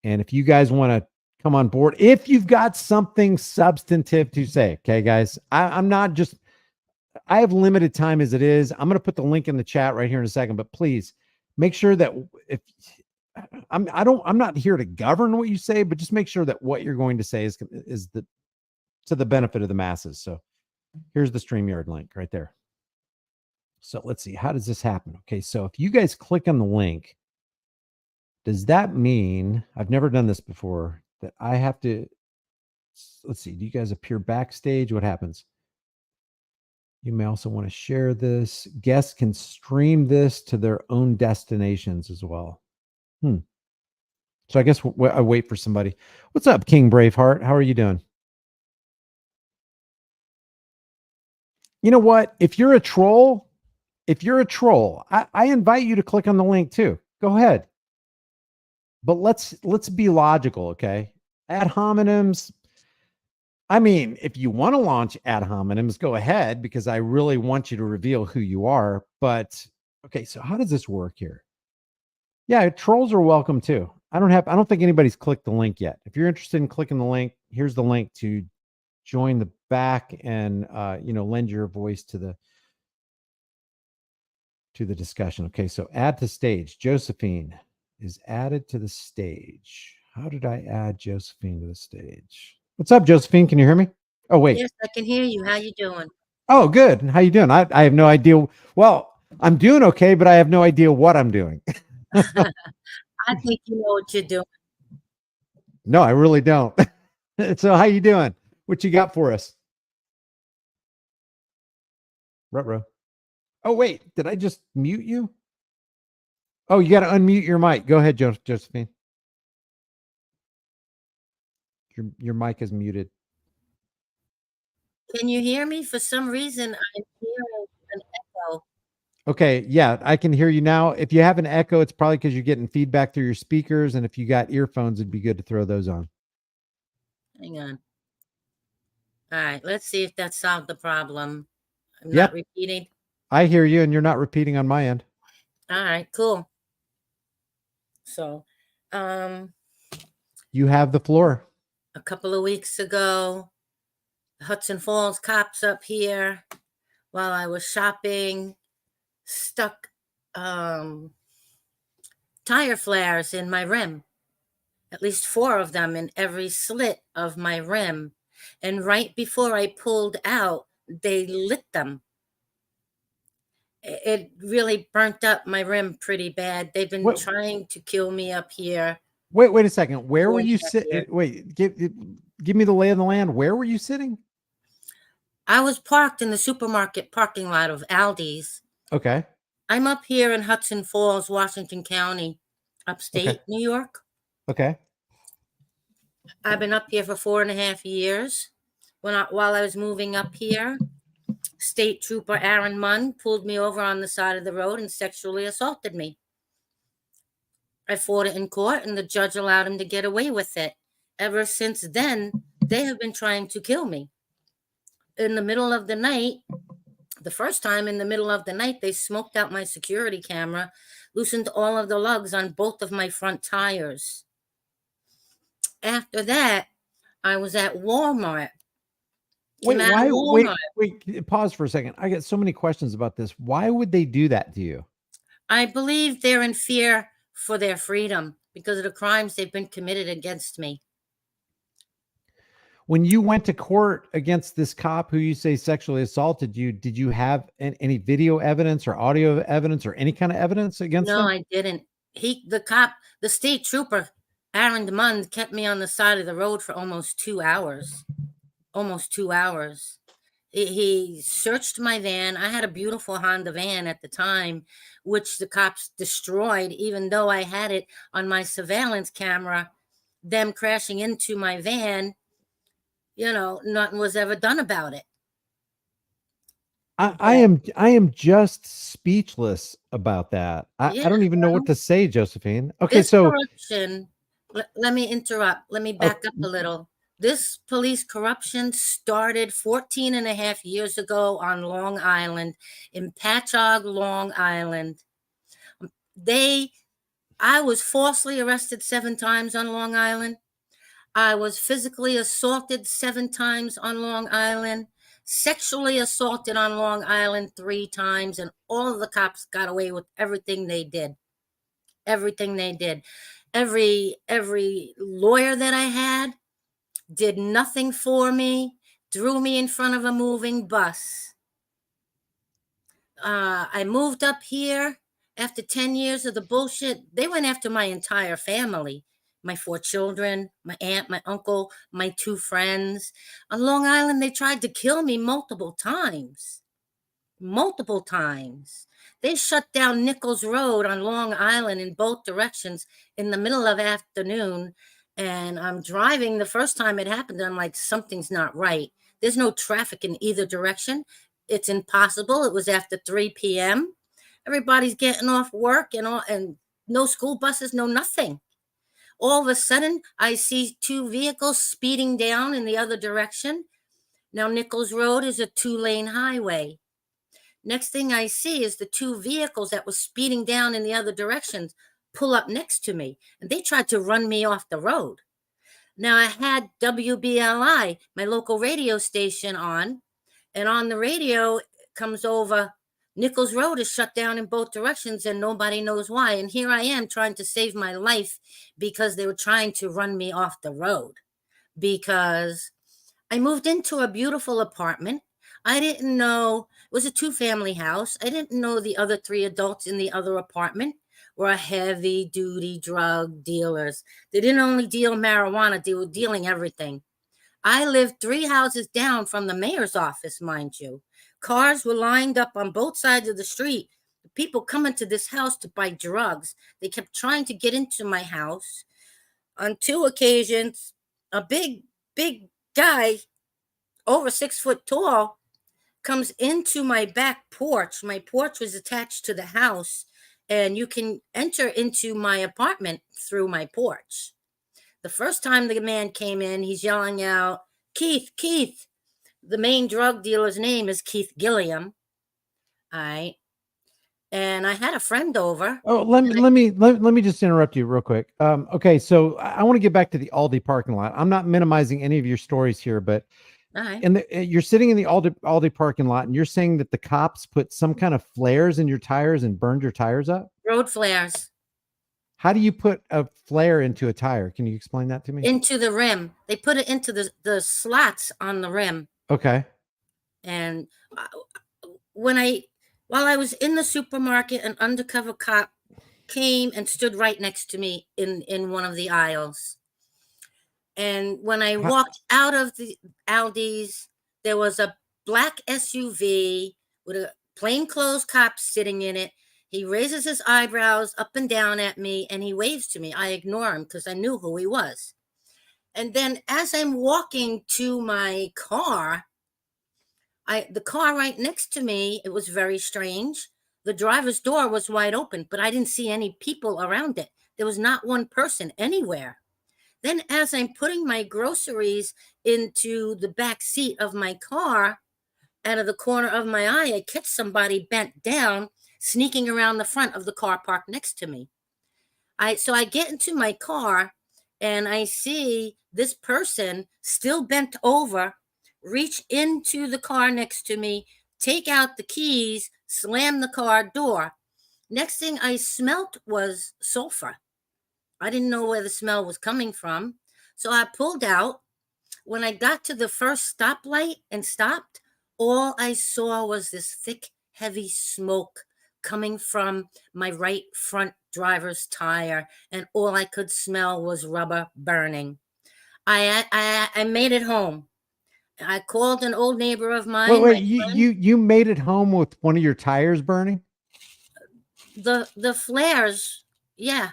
And if you guys want to come on board, if you've got something substantive to say, okay, guys, I'm not just, I have limited time as it is. I'm going to put the link in the chat right here in a second, but please make sure that if I'm not here to govern what you say, but just make sure that what you're going to say is to the benefit of the masses. So here's the StreamYard link right there. So let's see, how does this happen? Okay, so if you guys click on the link, does that mean, I've never done this before, that I have to, let's see, do you guys appear backstage? What happens? You may also want to share this. Guests can stream this to their own destinations as well. So I guess I wait for somebody. What's up, King Braveheart? How are you doing? You know what? If you're a troll, I invite you to click on the link too. Go ahead. But let's be logical, okay? Ad hominems. I mean, if you want to launch ad hominems, go ahead, because I really want you to reveal who you are. But okay, so how does this work here? Yeah, trolls are welcome too. I don't think anybody's clicked the link yet. If you're interested in clicking the link, here's the link to join the back and lend your voice to the discussion. Okay, so add to stage. Josephine is added to the stage. How did I add Josephine to the stage? What's up, Josephine? Can you hear me? Oh, wait. Yes, I can hear you. How you doing? Oh, good. How you doing? I have no idea. Well, I'm doing okay, but I have no idea what I'm doing. I think you know what you're doing. No, I really don't. So how you doing? What you got for us? Ruh-roh. Oh, wait. Did I just mute you? Oh, you got to unmute your mic. Go ahead, Josephine. Your mic is muted. Can you hear me? For some reason, I'm hearing an echo. Okay, yeah, I can hear you now. If you have an echo, it's probably because you're getting feedback through your speakers. And if you got earphones, it'd be good to throw those on. Hang on. All right, let's see if that solved the problem. I'm Yep. not repeating. I hear you, and you're not repeating on my end. All right, cool. So, you have the floor. A couple of weeks ago, Hudson Falls cops up here while I was shopping stuck tire flares in my rim. At least 4 of them in every slit of my rim. And right before I pulled out, they lit them. It really burnt up my rim pretty bad. They've been trying to kill me up here. Wait a second. Where were you sitting? Wait, give me the lay of the land. Where were you sitting? I was parked in the supermarket parking lot of Aldi's. Okay. I'm up here in Hudson Falls, Washington County, upstate New York. Okay. I've been up here for 4.5 years. While I was moving up here, State Trooper Aaron Munn pulled me over on the side of the road and sexually assaulted me. I fought it in court, and the judge allowed him to get away with it. Ever since then, they have been trying to kill me. In the middle of the night, the first time in the middle of the night, they smoked out my security camera, loosened all of the lugs on both of my front tires. After that, I was at Walmart. Wait, pause for a second. I get so many questions about this. Why would they do that to you? I believe they're in fear for their freedom because of the crimes they've been committed against me. When you went to court against this cop who you say sexually assaulted you, did you have any video evidence or audio evidence or any kind of evidence against him? No, I didn't. The state trooper, Aaron Munn, kept me on the side of the road for almost 2 hours. He searched my van. I had a beautiful Honda van at the time, which the cops destroyed, even though I had it on my surveillance camera. Them crashing into my van, nothing was ever done about it. I am just speechless about that. Yeah, I don't even know what to say, Josephine. Okay, this so corruption, let me interrupt. Let me back up a little. This police corruption started 14 and a half years ago on Long Island, in Patchogue, Long Island. I was falsely arrested 7 times on Long Island. I was physically assaulted 7 times on Long Island, sexually assaulted on Long Island 3 times, and all of the cops got away with everything they did. Everything they did. Every lawyer that I had did nothing for me, threw me in front of a moving bus. I moved up here after 10 years of the bullshit. They went after my entire family, my 4 children, my aunt, my uncle, my 2 friends. On Long Island, they tried to kill me multiple times. Multiple times. They shut down Nichols Road on Long Island in both directions in the middle of afternoon. And I'm driving. The first time it happened, I'm like, something's not right. There's no traffic in either direction. It's impossible. It was after 3 p.m. Everybody's getting off work and no school buses, no nothing. All of a sudden, I see 2 vehicles speeding down in the other direction. Now, Nichols Road is a 2-lane highway. Next thing I see is the 2 vehicles that were speeding down in the other directions pull up next to me, and they tried to run me off the road. Now, I had WBLI, my local radio station, on, and on the radio it comes over, Nichols Road is shut down in both directions and nobody knows why. And here I am trying to save my life because they were trying to run me off the road. Because I moved into a beautiful apartment. I didn't know it was a 2-family house. I didn't know the other 3 adults in the other apartment were heavy duty drug dealers. They didn't only deal marijuana, they were dealing everything. I lived 3 houses down from the mayor's office, mind you. Cars were lined up on both sides of the street. People coming to this house to buy drugs. They kept trying to get into my house. On 2 occasions, a big guy, over 6 foot tall, comes into my back porch. My porch was attached to the house, and you can enter into my apartment through my porch. The first time the man came in, he's yelling out, Keith. The main drug dealer's name is Keith Gilliam. All right. And I had a friend over. Oh, let me just interrupt you real quick. Okay, so I want to get back to the Aldi parking lot. I'm not minimizing any of your stories here, but All right. and you're sitting in the Aldi parking lot, and you're saying that the cops put some kind of flares in your tires and burned your tires up? Road flares. How do you put a flare into a tire? Can you explain that to me? Into the rim. They put it into the slots on the rim. Okay. And while I was in the supermarket, an undercover cop came and stood right next to me in one of the aisles. And when I walked out of the Aldi's, there was a black SUV with a plainclothes cop sitting in it. He raises his eyebrows up and down at me, and he waves to me. I ignore him because I knew who he was. And then as I'm walking to my car, the car right next to me, it was very strange. The driver's door was wide open, but I didn't see any people around it. There was not one person anywhere. Then as I'm putting my groceries into the back seat of my car, out of the corner of my eye, I catch somebody bent down, sneaking around the front of the car parked next to me. So I get into my car and I see this person still bent over, reach into the car next to me, take out the keys, slam the car door. Next thing I smelt was sulfur. I didn't know where the smell was coming from. So I pulled out. When I got to the first stoplight and stopped, all I saw was this thick, heavy smoke coming from my right front driver's tire, and all I could smell was rubber burning. I made it home. I called an old neighbor of mine. Wait, my wait, you friend. you made it home with one of your tires burning? The flares. Yeah,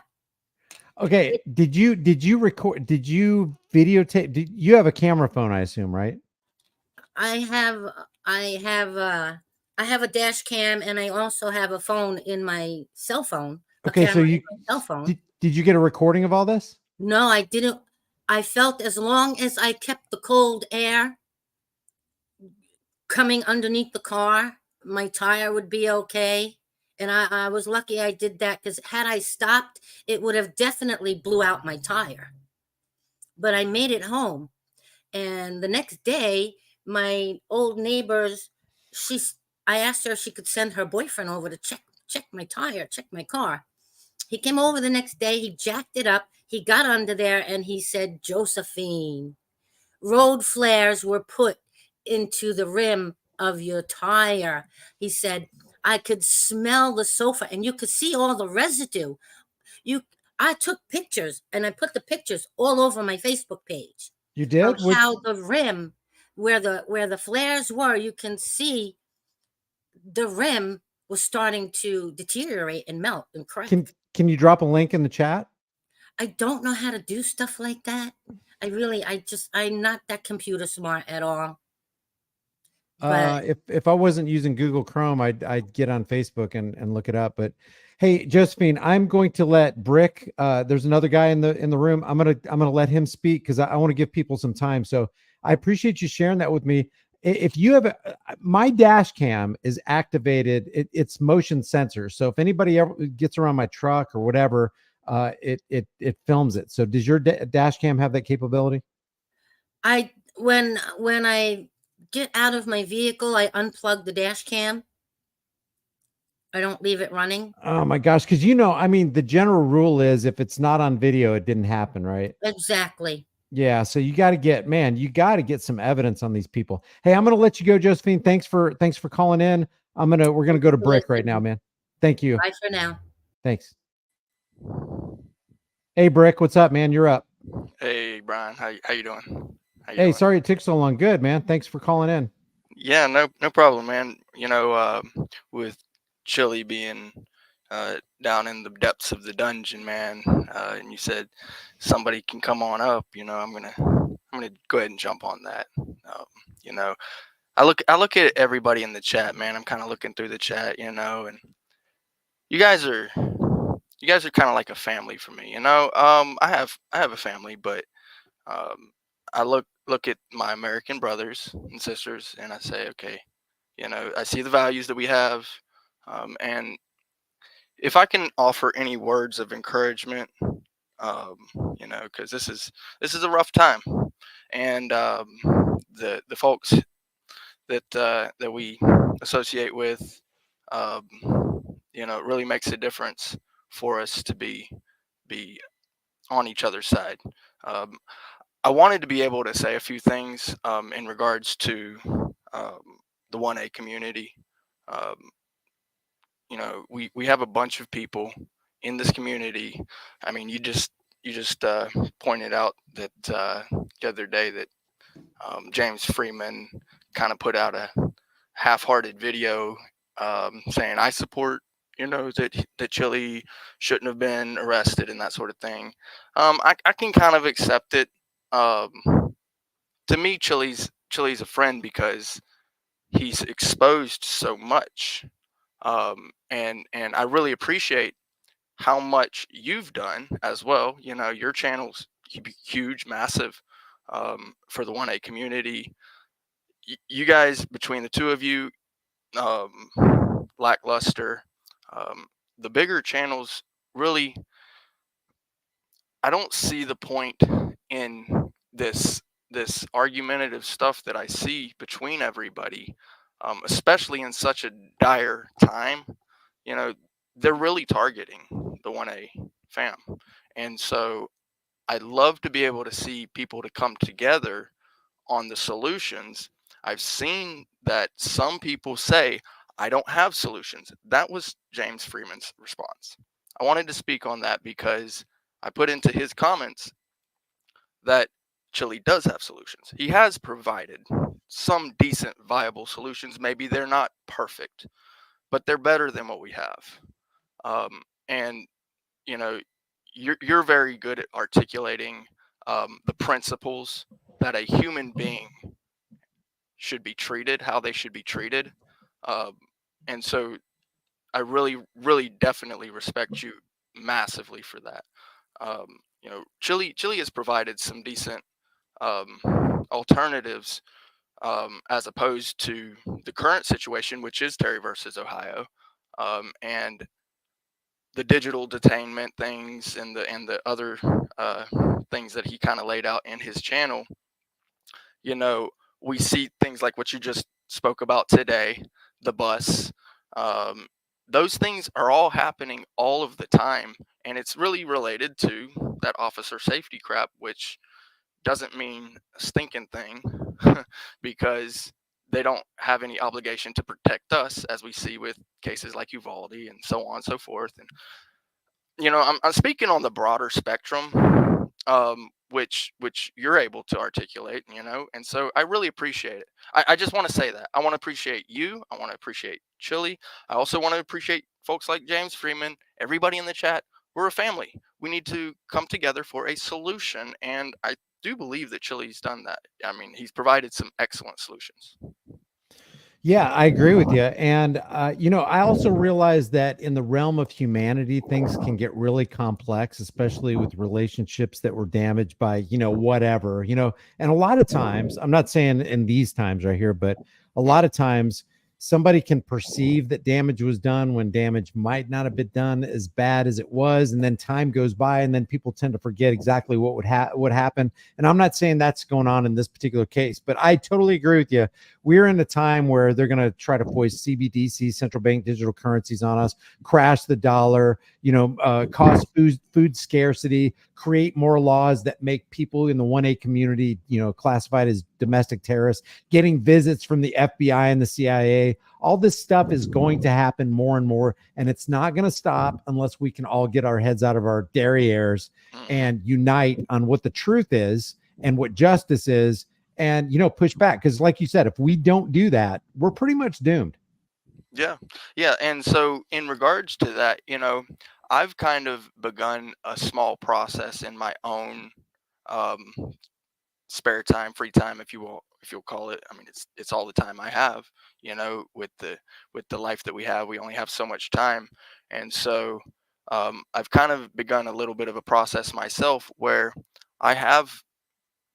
Okay, did you record? Did you videotape? Did you have a camera phone? I assume, right? I have I have I have a dash cam, and I also have a phone in my cell phone, a Okay, so camera you in my cell phone. did you get a recording of all this? No, I didn't. I felt as long as I kept the cold air coming underneath the car, my tire would be okay. And I was lucky I did that, because had I stopped, it would have definitely blew out my tire. But I made it home. And the next day, my old neighbors, she's I asked her if she could send her boyfriend over to check my tire, check my car. He came over the next day, he jacked it up, he got under there, and he said, Josephine, road flares were put into the rim of your tire. He said, I could smell the sofa, and you could see all the residue. You I took pictures, and I put the pictures all over my Facebook page You of did? Which how the rim, where the flares were, you can see the rim was starting to deteriorate and melt and crack. can you drop a link in the chat? I don't know how to do stuff like that. I'm not that computer smart at all. But If I wasn't using Google Chrome, I'd get on Facebook and look it up. But hey, Josephine, I'm going to let Brick. There's another guy in the room. I'm gonna let him speak, because I want to give people some time. So I appreciate you sharing that with me. If you have my dash cam is activated, it's motion sensor. So if anybody ever gets around my truck or whatever, it films it. So does your dash cam have that capability? when I get out of my vehicle, I unplug the dash cam. I don't leave it running. Oh my gosh, because I mean, the general rule is if it's not on video, it didn't happen, right? Exactly. Yeah, so you got to get some evidence on these people. Hey, I'm gonna let you go, Josephine. Thanks for calling in. We're gonna go to Brick right now, man. Thank you. Bye for now. Thanks. Hey, Brick, what's up, man? You're up. Hey, Brian, how you doing? How you Hey, doing? sorry it took so long. Good, man. Thanks for calling in. Yeah, no problem, man. With Chili being down in the depths of the dungeon, man, and you said somebody can come on up. I'm gonna go ahead and jump on that. You know, I look at everybody in the chat, man. I'm kind of looking through the chat, and you guys are kind of like a family for me. I have a family, but I look at my American brothers and sisters, and I say, okay, I see the values that we have, and if I can offer any words of encouragement, because this is a rough time, and the folks that we associate with, it really makes a difference for us to be on each other's side. Um, I wanted to be able to say a few things in regards to um, the 1A community. Um, we have a bunch of people in this community. I mean, you just pointed out that the other day that James Freeman kind of put out a half-hearted video saying I support that Chili shouldn't have been arrested and that sort of thing. I can kind of accept it. To me, Chili's a friend because he's exposed so much, and I really appreciate how much you've done as well. Your channel's huge, massive, for the 1A community. You guys, between the two of you, Lackluster, the bigger channels, really, I don't see the point in this argumentative stuff that I see between everybody, especially in such a dire time. They're really targeting the 1A fam, and so I'd love to be able to see people to come together on the solutions. I've seen that some people say, I don't have solutions. That was James Freeman's response. I wanted to speak on that because I put into his comments that Chile does have solutions. He has provided some decent viable solutions. Maybe they're not perfect, but they're better than what we have. And you know, you're very good at articulating the principles that a human being should be treated, how they should be treated. Um, and so I really, really, definitely respect you massively for that. Chile has provided some decent um, alternatives as opposed to the current situation, which is Terry versus Ohio, and the digital detainment things and the other things that he kind of laid out in his channel. You know, we see things like what you just spoke about today, the bus. Um, those things are all happening all of the time, and it's really related to that officer safety crap, which doesn't mean a stinking thing because they don't have any obligation to protect us, as we see with cases like Uvalde and so on and so forth. And I'm speaking on the broader spectrum, which you're able to articulate, and so I really appreciate it. I just want to say that I want to appreciate you. I want to appreciate Chili. I also want to appreciate folks like James Freeman, everybody in the chat. We're a family. We need to come together for a solution, and I do believe that Chili's done that. I mean, he's provided some excellent solutions. Yeah, I agree with you. And, I also realize that in the realm of humanity, things can get really complex, especially with relationships that were damaged by, whatever, and a lot of times, I'm not saying in these times right here, but a lot of times somebody can perceive that damage was done when damage might not have been done as bad as it was. And then time goes by and then people tend to forget exactly what what happened. And I'm not saying that's going on in this particular case, but I totally agree with you. We're in a time where they're going to try to foist CBDC, central bank digital currencies, on us, crash the dollar, cause food scarcity, create more laws that make people in the 1A community, classified as domestic terrorists, getting visits from the FBI and the CIA. All this stuff is going to happen more and more, and it's not going to stop unless we can all get our heads out of our derrieres and unite on what the truth is and what justice is, and push back, because like you said, if we don't do that, we're pretty much doomed. Yeah, and so in regards to that, I've kind of begun a small process in my own um, spare time, free time, if you will, if you'll call it. I mean, it's all the time I have. With the life that we have, we only have so much time, and so I've kind of begun a little bit of a process myself where I have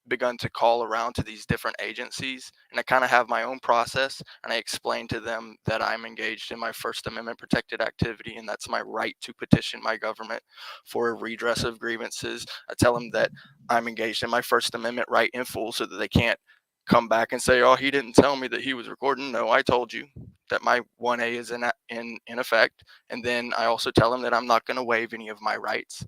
begun to call around to these different agencies, and I kind of have my own process, and I explain to them that I'm engaged in my First Amendment protected activity, and that's my right to petition my government for a redress of grievances. I tell them that I'm engaged in my First Amendment right in full, so that they can't come back and say, oh, he didn't tell me that he was recording. No, I told you that my 1A is in effect. And then I also tell them that I'm not going to waive any of my rights.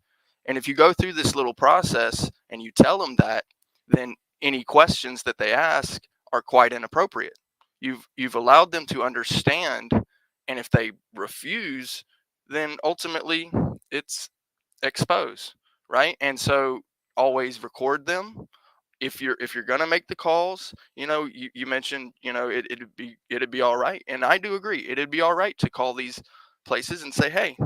And if you go through this little process and you tell them that, then any questions that they ask are quite inappropriate. You've allowed them to understand, and if they refuse, then ultimately it's expose, right? And so always record them. If you're gonna make the calls, you mentioned, it'd be all right, and I do agree, it'd be all right to call these places and say, hey,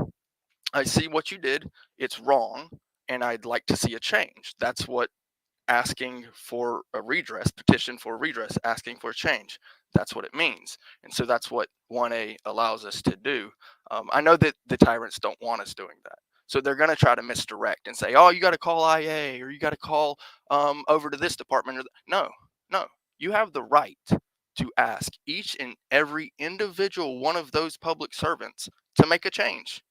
I see what you did, it's wrong, and I'd like to see a change. That's what asking for a redress, petition for redress, asking for change. That's what it means. And so that's what 1A allows us to do. I know that the tyrants don't want us doing that. So they're going to try to misdirect and say, oh, you got to call IA, or you got to call over to this department. No, no. You have the right to ask each and every individual one of those public servants to make a change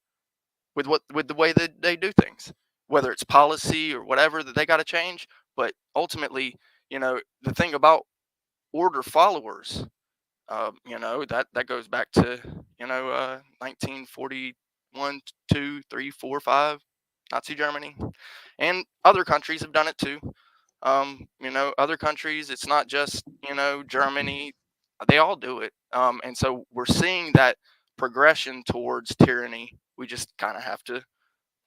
with the way that they do things, whether it's policy or whatever that they got to change. But ultimately, the thing about order followers, that goes back to 1941, 2, 3, 4, 5, Nazi Germany, and other countries have done it too. Other countries, it's not just Germany, they all do it. And so we're seeing that progression towards tyranny. We just kind of have to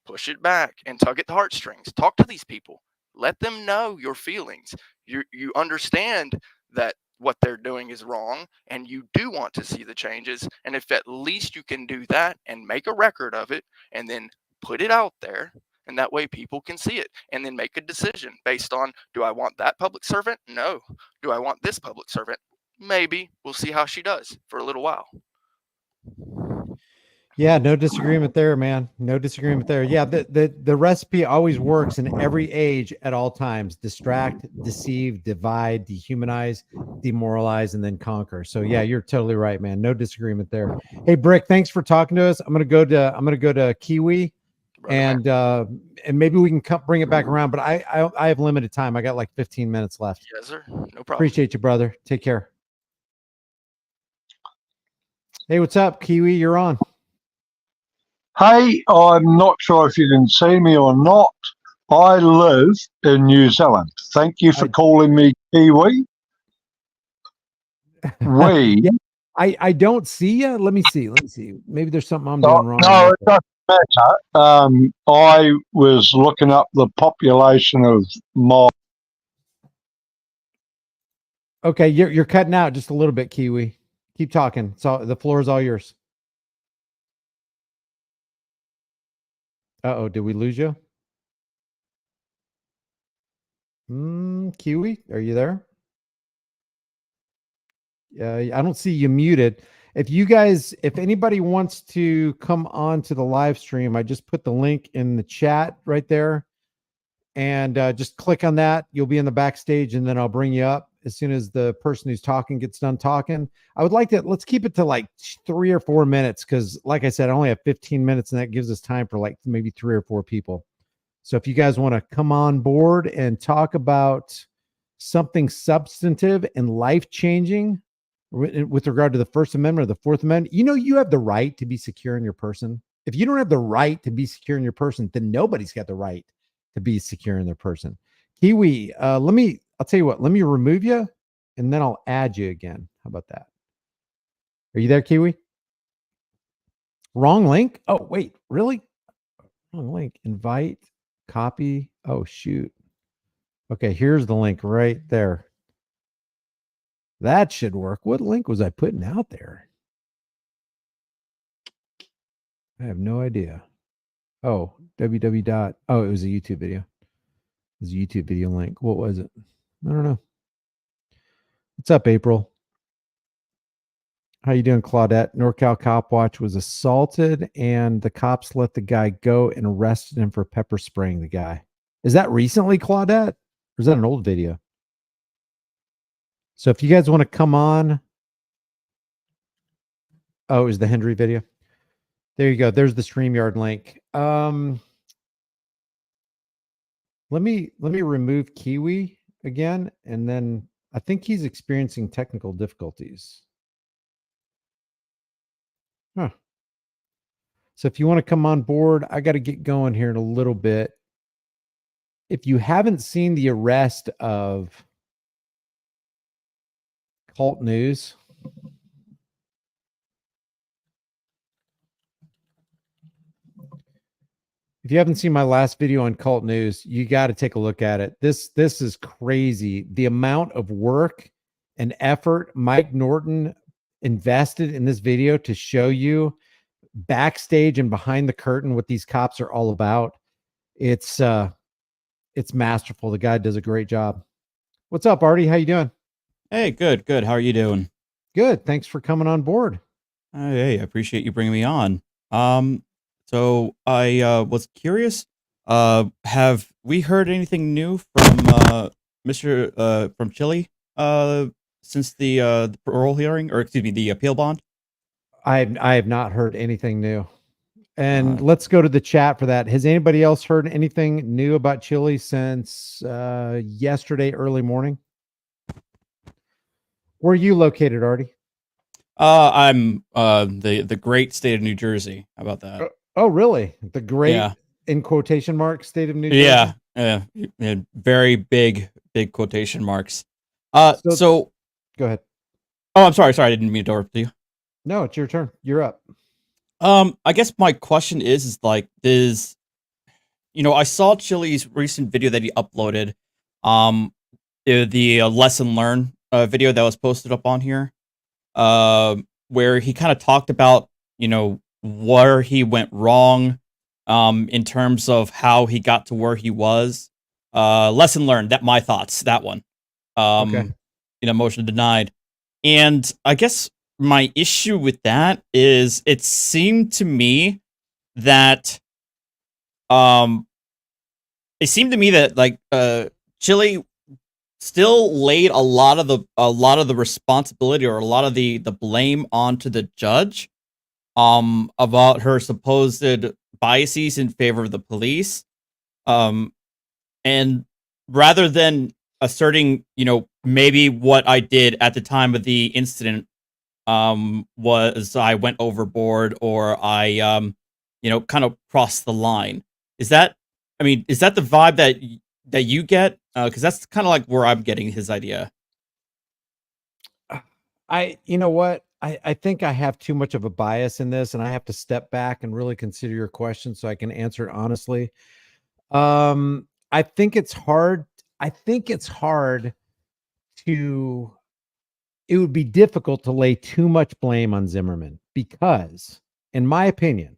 push it back and tug at the heartstrings. Talk to these people. Let them know your feelings. You understand that what they're doing is wrong and you do want to see the changes, and if at least you can do that and make a record of it and then put it out there, and that way people can see it and then make a decision based on, do I want that public servant? No. Do I want this public servant? Maybe. We'll see how she does for a little while. Yeah, no disagreement there, man. No disagreement there. Yeah, the recipe always works in every age at all times. Distract, deceive, divide, dehumanize, demoralize, and then conquer. So yeah, you're totally right, man. No disagreement there. Hey, Brick, thanks for talking to us. I'm gonna go to Kiwi, and maybe we can bring it back around. But I have limited time. I got like 15 minutes left. Yes, sir. No problem. Appreciate you, brother. Take care. Hey, what's up, Kiwi? You're on. Hey, I'm not sure if you can see me or not. I live in New Zealand. Thank you for calling me Kiwi. Yeah, I don't see you. Let me see. Maybe there's something I'm doing wrong. No, it doesn't matter. I was looking up the population of my. Okay, you're cutting out just a little bit, Kiwi. Keep talking. So the floor is all yours. Uh-oh, did we lose you? Kiwi, are you there? I don't see you muted. If anybody wants to come on to the live stream, I just put the link in the chat right there, and just click on that. You'll be in the backstage, and then I'll bring you up as soon as the person who's talking gets done talking. I would like to, let's keep it to like 3 or 4 minutes, because like I said, I only have 15 minutes, and that gives us time for like maybe 3 or 4 people. So if you guys want to come on board and talk about something substantive and life-changing with regard to the First Amendment or the Fourth Amendment, you have the right to be secure in your person. If you don't have the right to be secure in your person, then nobody's got the right to be secure in their person. Kiwi, I'll tell you what, let me remove you, and then I'll add you again. How about that? Are you there, Kiwi? Wrong link? Oh, wait, really? Wrong link. Invite, copy. Oh, shoot. Okay, here's the link right there. That should work. What link was I putting out there? I have no idea. Oh, www. Oh, it was a YouTube video. It was a YouTube video link. What was it? I don't know. What's up, April? How you doing, Claudette? NorCal Cop Watch was assaulted, and the cops let the guy go and arrested him for pepper spraying the guy. Is that recently, Claudette? Or is that an old video? So if you guys want to come on. Oh, it was the Hendry video. There you go. There's the StreamYard link. Let me remove Kiwi again, and then I think he's experiencing technical difficulties. Huh. So if you want to come on board, I got to get going here in a little bit. If you haven't seen the arrest of Cult News, if you haven't seen my last video on Cult News, you got to take a look at it. This is crazy. The amount of work and effort Mike Norton invested in this video to show you backstage and behind the curtain what these cops are all about. It's masterful. The guy does a great job. What's up, Artie? How you doing? Hey, good. How are you doing? Good. Thanks for coming on board. Hey, I appreciate you bringing me on. So I was curious. Have we heard anything new from from Chile since the parole hearing, or excuse me, the appeal bond? I have not heard anything new. And let's go to the chat for that. Has anybody else heard anything new about Chile since yesterday early morning? Where are you located, Artie? I'm the great state of New Jersey. How about that? Oh, really? The great, in quotation marks, state of New Jersey? Yeah, very big quotation marks. So go ahead. Oh, I'm sorry. I didn't mean to interrupt you. No, it's your turn. You're up. I guess my question is I saw Chile's recent video that he uploaded, the lesson learned video that was posted up on here, where he kind of talked about, where he went wrong, in terms of how he got to where he was. Lesson learned. That my thoughts. That one. Okay. Motion denied. And I guess my issue with that is it seemed to me that like Chile still laid a lot of the responsibility, or a lot of the blame onto the judge about her supposed biases in favor of the police, and rather than asserting, maybe what I did at the time of the incident was I went overboard, or I kind of crossed the line. Is that the vibe that you get? Because that's kind of like where I'm getting his idea. You know what? I think I have too much of a bias in this, and I have to step back and really consider your question so I can answer it honestly. I think it's hard. It would be difficult to lay too much blame on Zimmerman because, in my opinion,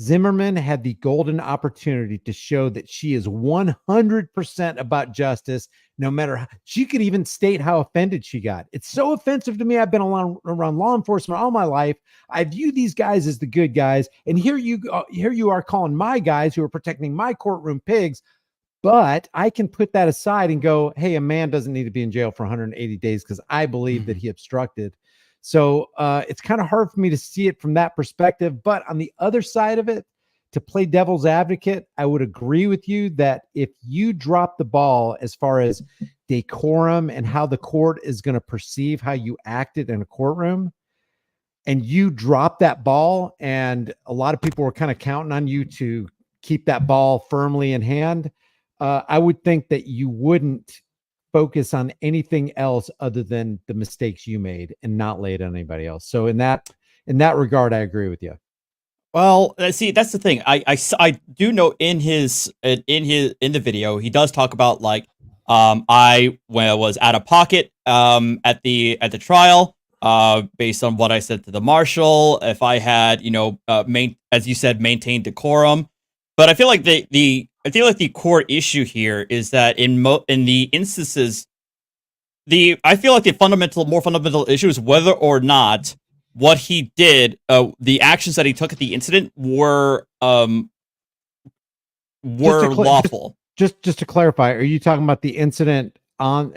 Zimmerman had the golden opportunity to show that she is 100% about justice, no matter how. She could even state how offended she got. It's so offensive to me. I've been around law enforcement all my life. I view these guys as the good guys. And here you are calling my guys who are protecting my courtroom pigs. But I can put that aside and go, hey, a man doesn't need to be in jail for 180 days because I believe that he obstructed. So it's kind of hard for me to see it from that perspective. But on the other side of it, to play devil's advocate, I would agree with you that if you drop the ball as far as decorum and how the court is going to perceive how you acted in a courtroom, and you drop that ball, and a lot of people were kind of counting on you to keep that ball firmly in hand, I would think that you wouldn't focus on anything else other than the mistakes you made and not lay it on anybody else. So in that regard, I agree with you. Well, see, that's the thing. I do know in the video he does talk about, like, I was out of pocket at the trial, based on what I said to the marshal. If I had, as you said, maintained decorum. But I feel like the core issue here is that in the instances, I feel like the more fundamental issue is whether or not what he did, the actions that he took at the incident were lawful. Just to clarify, are you talking about the incident on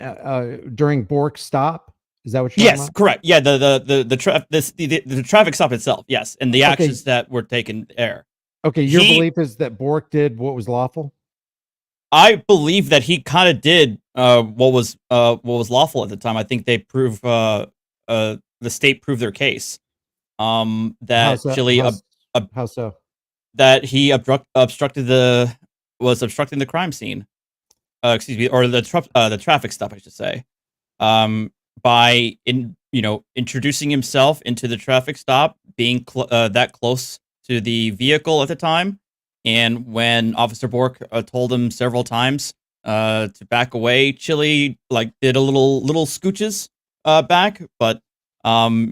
during Bork's stop? Is that what you're talking about? Yes, correct. Yeah, the traffic stop itself. Yes, and the actions that were taken there. Okay, your belief is that Bork did what was lawful? I believe that he kind of did what was lawful at the time. I think they prove the state proved their case. That Chile how so? That he obstructing the crime scene. Excuse me, or the traffic stop, I should say. By introducing himself into the traffic stop, being that close to the vehicle at the time, and when Officer Bork told him several times to back away, Chile did a little scooches back, but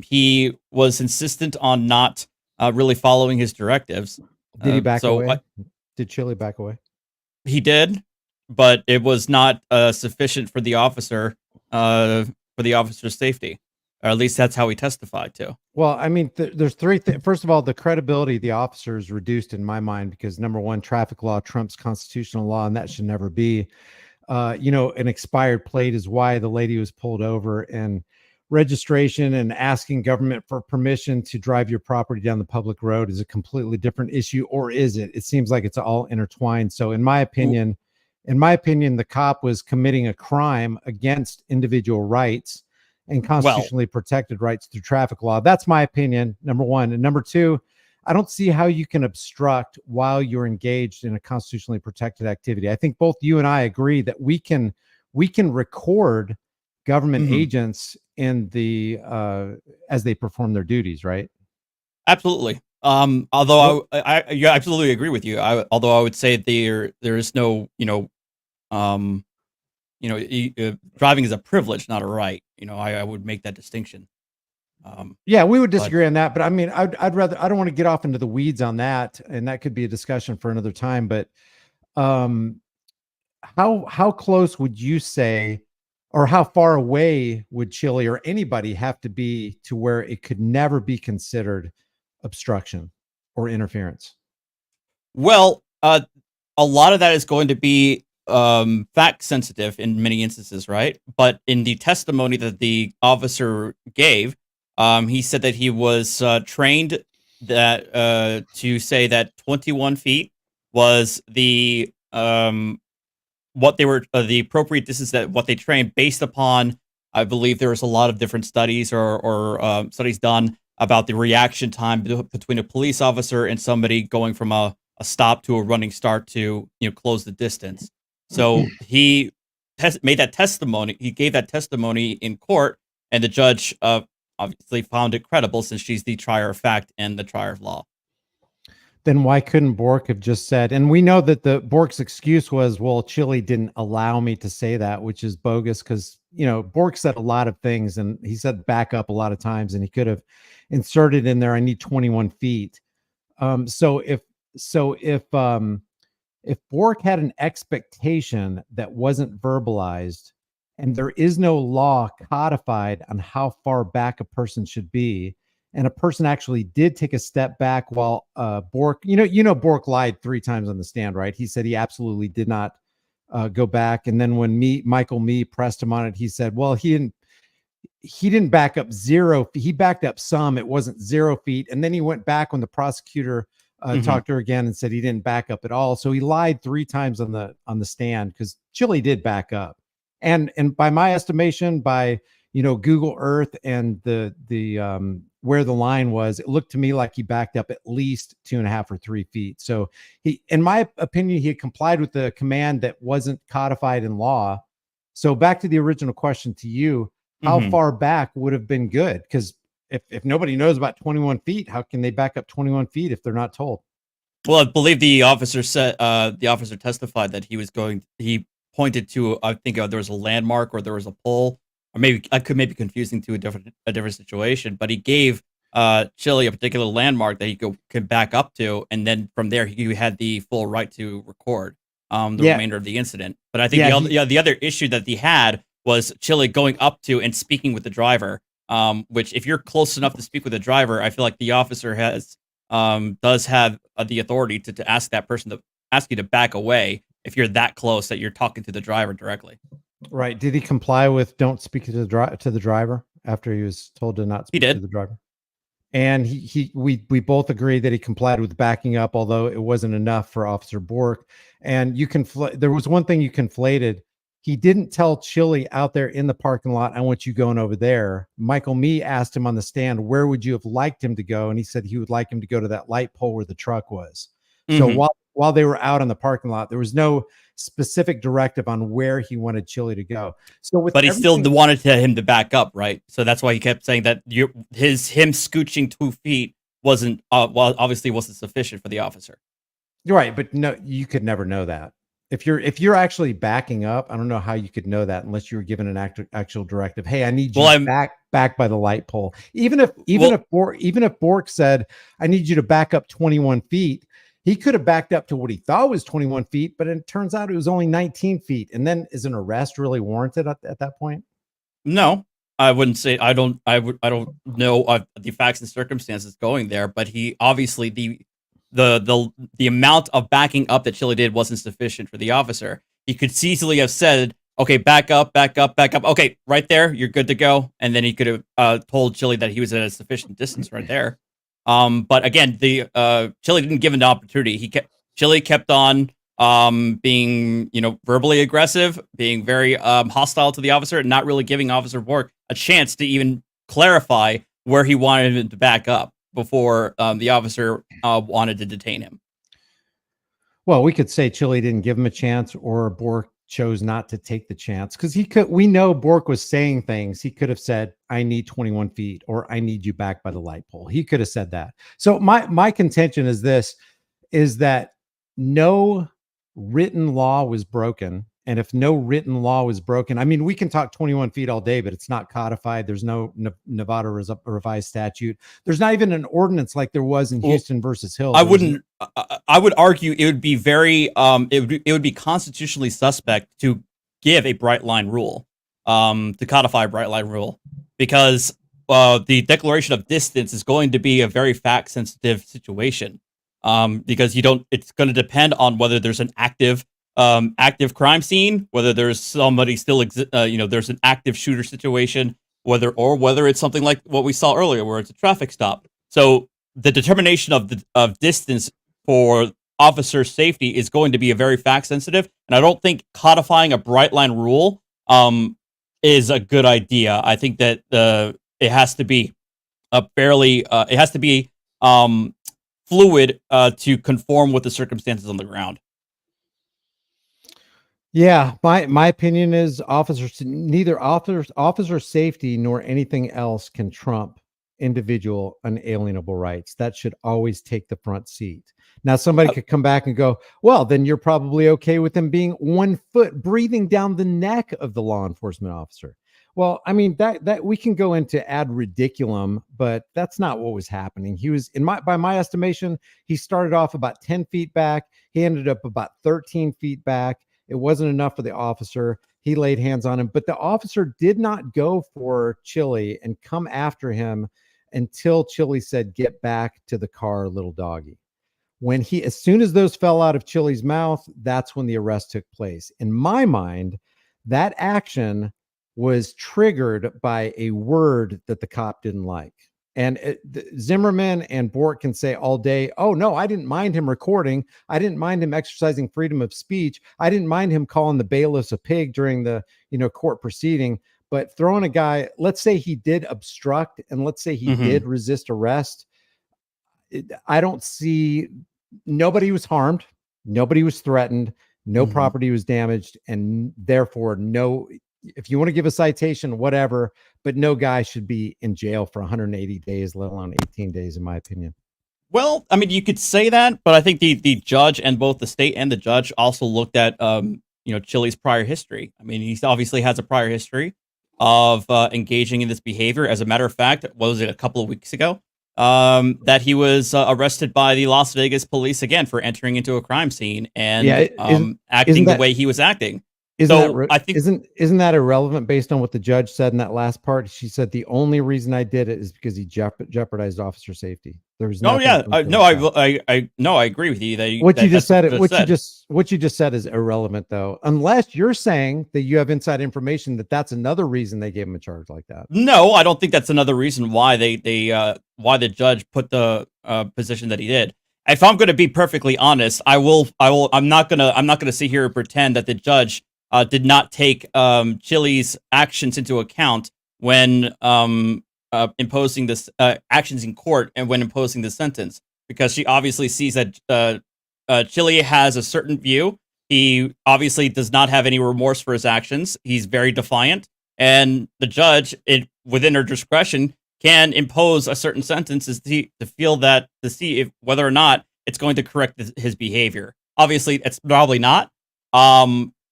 he was insistent on not really following his directives. Did he back away? Did Chile back away? He did, but it was not sufficient for the officer for the officer's safety. Or at least that's how he testified to. Well, I mean, there's three things. First of all, the credibility of the officer is reduced in my mind because, number one, traffic law trumps constitutional law, and that should never be. An expired plate is why the lady was pulled over, and registration and asking government for permission to drive your property down the public road is a completely different issue, or is it? It seems like it's all intertwined. So in my opinion, the cop was committing a crime against individual rights and constitutionally protected rights through traffic law. That's my opinion, number one. And number two, I don't see how you can obstruct while you're engaged in a constitutionally protected activity. I think both you and I agree that we can record government agents in the as they perform their duties, right? Absolutely. Although I absolutely agree with you. Although I would say there is no, driving is a privilege, not a right. I would make that distinction. Yeah, we would disagree on that, but I mean, I'd rather, I don't want to get off into the weeds on that, and that could be a discussion for another time. But how close would you say, or how far away would Chile or anybody have to be to where it could never be considered obstruction or interference? Well, a lot of that is going to be fact sensitive in many instances, right? But in the testimony that the officer gave, he said that he was trained that to say that 21 feet was the what they were the appropriate distance, that what they trained based upon. I believe there was a lot of different studies or studies done about the reaction time between a police officer and somebody going from a stop to a running start to close the distance. So he made that testimony. He gave that testimony in court, and the judge obviously found it credible, since she's the trier of fact and the trier of law. Then why couldn't Bork have just said, and we know that the Bork's excuse was, well, Chile didn't allow me to say that, which is bogus, because Bork said a lot of things, and he said back up a lot of times, and he could have inserted in there, I need 21 feet. So if Bork had an expectation that wasn't verbalized, and there is no law codified on how far back a person should be, and a person actually did take a step back while Bork, Bork lied 3 times on the stand, right? He said he absolutely did not go back. And then when Michael Mee pressed him on it, he said, well, he didn't back up 0 feet. He backed up some. It wasn't 0 feet. And then he went back when the prosecutor talked to her again and said he didn't back up at all. So he lied 3 times on the stand, because Chile did back up. And by my estimation, by Google Earth and the where the line was, it looked to me like he backed up at least 2.5 or 3 feet. So he, in my opinion, he had complied with the command that wasn't codified in law. So back to the original question to you, how far back would have been good? Because if nobody knows about 21 feet, how can they back up 21 feet if they're not told? Well, I believe the officer said the officer testified that he pointed to, I think there was a landmark or there was a pole, or maybe I could maybe confusing to a different situation, but he gave Chile a particular landmark that he could back up to, and then from there he had the full right to record the remainder of the incident. But I think the other issue that he had was Chile going up to and speaking with the driver, which if you're close enough to speak with the driver, I feel like the officer does have the authority to ask that person to ask you to back away if you're that close that you're talking to the driver directly. Right. Did he comply with don't speak to the driver after he was told to not speak to the driver? And we both agree that he complied with backing up, although it wasn't enough for Officer Bork. And there was one thing you conflated. He didn't tell Chile out there in the parking lot, I want you going over there. Michael Mee asked him on the stand, where would you have liked him to go? And he said he would like him to go to that light pole where the truck was. So while they were out on the parking lot, there was no specific directive on where he wanted Chile to go. But he still wanted him to back up, right? So that's why he kept saying that him scooching 2 feet wasn't obviously wasn't sufficient for the officer. Right, but no, you could never know that. If you're actually backing up, I don't know how you could know that unless you were given an actual directive. Hey, I need you back by the light pole. Even if Bork said, I need you to back up 21 feet, he could have backed up to what he thought was 21 feet, but it turns out it was only 19 feet. And then is an arrest really warranted at that point? No, I wouldn't say. I don't know the facts and circumstances going there, but he obviously the amount of backing up that Chile did wasn't sufficient for the officer. He could easily have said, okay, back up. Okay, right there, you're good to go. And then he could have told Chile that he was at a sufficient distance right there. But again, the Chile didn't give him the opportunity. Chile kept on being verbally aggressive, being very hostile to the officer, and not really giving Officer Bork a chance to even clarify where he wanted him to back up before the officer wanted to detain him. Well, we could say Chile didn't give him a chance, or Bork chose not to take the chance, because we know Bork was saying things. He could have said, I need 21 feet, or I need you back by the light pole. He could have said that. So my contention is that no written law was broken And if no written law was broken, I mean, we can talk 21 feet all day, but it's not codified. There's no Nevada revised statute. There's not even an ordinance like there was in Houston versus Hill. I wouldn't. I would argue it would be very. It would be constitutionally suspect to give a bright line rule, to codify a bright line rule, because the declaration of distance is going to be a very fact sensitive situation. Because you don't. It's going to depend on whether there's an active crime scene, whether there's somebody still, there's an active shooter situation, whether it's something like what we saw earlier, where it's a traffic stop. So the determination of distance for officer safety is going to be a very fact sensitive, and I don't think codifying a bright line rule is a good idea. I think that it has to be fluid to conform with the circumstances on the ground. Yeah, my opinion is neither officer safety nor anything else can trump individual unalienable rights. That should always take the front seat. Now, somebody could come back and go, well, then you're probably okay with them being 1 foot breathing down the neck of the law enforcement officer. Well, I mean, that we can go into ad ridiculum, but that's not what was happening. He was by my estimation, he started off about 10 feet back. He ended up about 13 feet back. It wasn't enough for the officer. He laid hands on him, but the officer did not go for Chili and come after him until Chili said, "Get back to the car, little doggy." As soon as those fell out of Chili's mouth, that's when the arrest took place. In my mind, that action was triggered by a word that the cop didn't like. And Zimmerman and Bort can say all day, oh, no, I didn't mind him recording. I didn't mind him exercising freedom of speech. I didn't mind him calling the bailiffs a pig during the court proceeding. But throwing a guy, let's say he did obstruct, and let's say he did resist arrest. I don't see, nobody was harmed. Nobody was threatened. No property was damaged. And therefore, if you want to give a citation, whatever, but no guy should be in jail for 180 days, let alone 18 days, in my opinion. Well, I mean, you could say that, but I think the judge, and both the state and the judge, also looked at Chili's prior history. I mean, he obviously has a prior history of engaging in this behavior. As a matter of fact, what was it, a couple of weeks ago, that he was arrested by the Las Vegas police again for entering into a crime scene and acting the way he was acting. I think isn't that irrelevant based on what the judge said in that last part? She said the only reason I did it is because he jeopardized officer safety. There's I agree with you. What you just said is irrelevant, though, unless you're saying that you have inside information that's another reason they gave him a charge like that. No, I don't think that's another reason why why the judge put the position that he did. If I'm going to be perfectly honest, I'm not gonna sit here and pretend that the judge did not take Chili's actions into account when imposing this actions in court and when imposing the sentence, because she obviously sees that Chili has a certain view. He obviously does not have any remorse for his actions. He's very defiant, and the judge, within her discretion, can impose a certain sentence to see if whether or not it's going to correct his behavior. Obviously, it's probably not.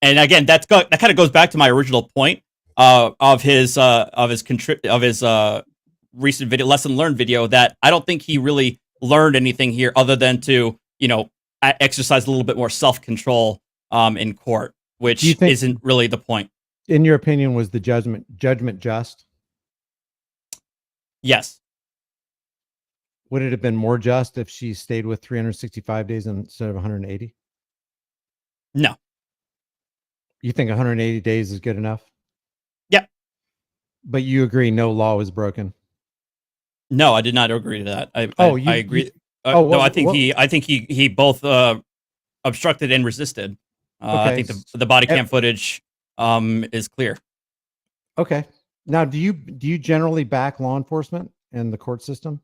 And again, that kind of goes back to my original point of his recent video, lesson learned video, that I don't think he really learned anything here other than to exercise a little bit more self-control in court, which isn't really the point. In your opinion, was the judgment just? Yes. Would it have been more just if she stayed with 365 days instead of 180? No. You think 180 days is good enough? Yeah. But you agree no law was broken? No, I did not agree to that. I agree. I think he both obstructed and resisted. I think the body cam footage is clear. Okay. Now, do you generally back law enforcement and the court system?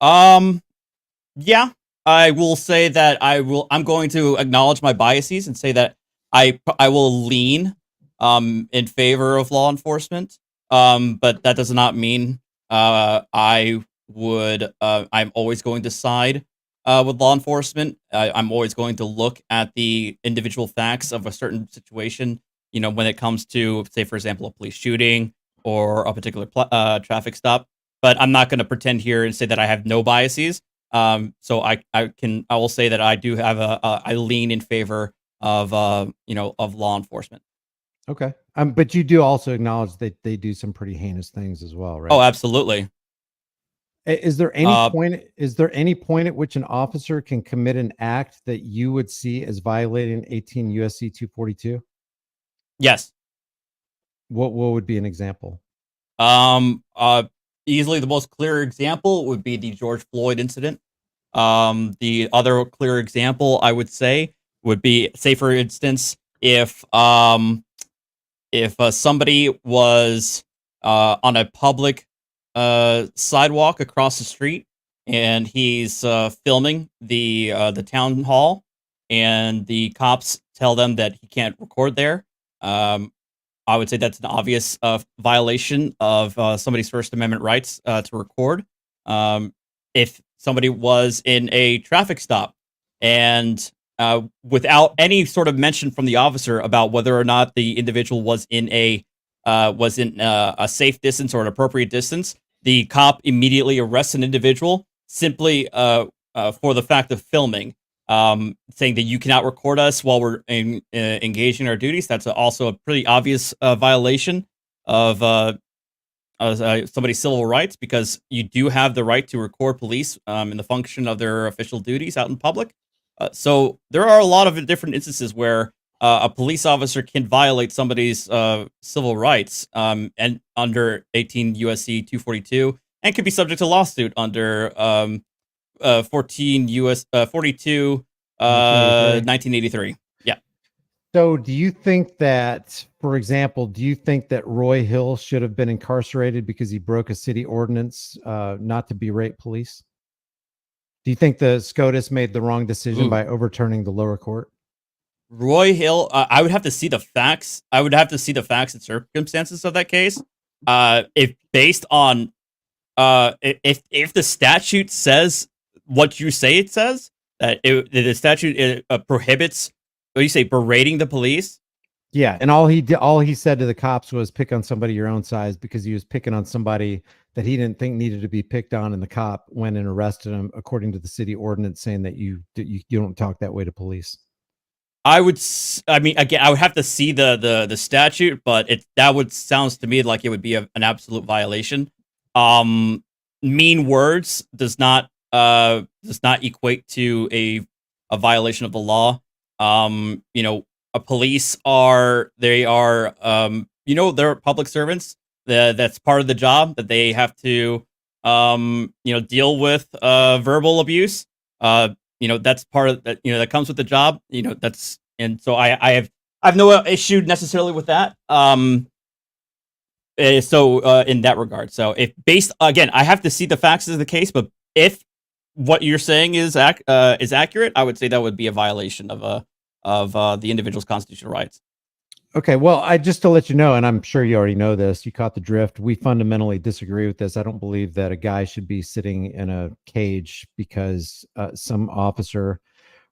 Yeah, I will say that I'm going to acknowledge my biases and say that I will lean in favor of law enforcement. But that does not mean I'm always going to side with law enforcement. I'm always going to look at the individual facts of a certain situation. You know, when it comes to, say, for example, a police shooting or a particular traffic stop. But I'm not going to pretend here and say that I have no biases. So I will say that I do have I lean in favor of of law enforcement. Okay. But you do also acknowledge that they do some pretty heinous things as well, right? Oh, absolutely. Is there any point? Is there any point at which an officer can commit an act that you would see as violating 18 USC 242? Yes. What would be an example? Easily the most clear example would be the George Floyd incident. The other clear example I would say would be, say for instance, if somebody was on a public sidewalk across the street and he's filming the town hall, and the cops tell them that he can't record there. I would say that's an obvious violation of somebody's First Amendment rights to record. If somebody was in a traffic stop and without any sort of mention from the officer about whether or not the individual was in a safe distance or an appropriate distance, the cop immediately arrests an individual simply for the fact of filming, saying that you cannot record us while we're engaged in our duties. That's also a pretty obvious violation of somebody's civil rights, because you do have the right to record police in the function of their official duties out in public. So there are a lot of different instances where a police officer can violate somebody's civil rights and under 18 USC 242, and could be subject to lawsuit under 42 1983. Yeah. So do you think that, for example, do you think that Roy Hill should have been incarcerated because he broke a city ordinance not to berate police? Do you think the SCOTUS made the wrong decision by overturning the lower court? Roy Hill, I would have to see the facts. I would have to see the facts and circumstances of that case. If based on if the statute says what you say it says, that the statute prohibits, what do you say, berating the police? Yeah, and all he said to the cops was pick on somebody your own size, because he was picking on somebody that he didn't think needed to be picked on, and the cop went and arrested him according to the city ordinance, saying that you don't talk that way to police. I mean, again, I would have to see the statute, but sounds to me like it would be an absolute violation. Mean words does not equate to a violation of the law. Police are they're public servants. That's part of the job, that they have to deal with verbal abuse. That's part of that, that comes with the job. So I have no issue necessarily with that. So in that regard, so if based, again, I have to see the facts of the case, but if what you're saying is accurate, I would say that would be a violation of the individual's constitutional rights. Okay, well, just to let you know, and I'm sure you already know this, you caught the drift. We fundamentally disagree with this. I don't believe that a guy should be sitting in a cage because some officer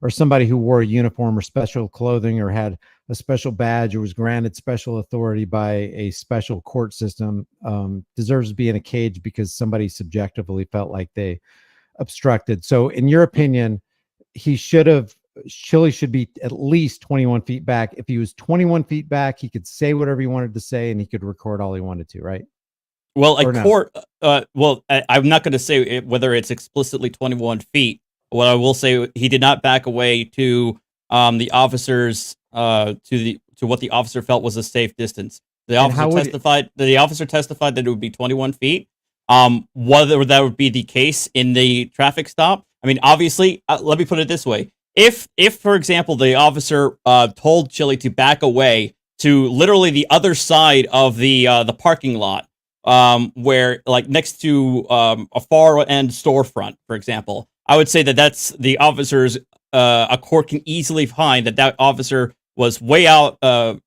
or somebody who wore a uniform or special clothing or had a special badge or was granted special authority by a special court system deserves to be in a cage because somebody subjectively felt like they obstructed. So in your opinion, Chili should be at least 21 feet back. If he was 21 feet back, he could say whatever he wanted to say and he could record all he wanted to, right? Well, I'm not going to say whether it's explicitly 21 feet. What I will say, he did not back away to the officers to what the officer felt was a safe distance. The officer testified that it would be 21 feet. Whether that would be the case in the traffic stop, I mean, obviously, let me put it this way: if for example, the officer told Chili to back away to literally the other side of the parking lot, where, like, next to a far end storefront, for example, I would say that that's the officer's. A court can easily find that officer was way out of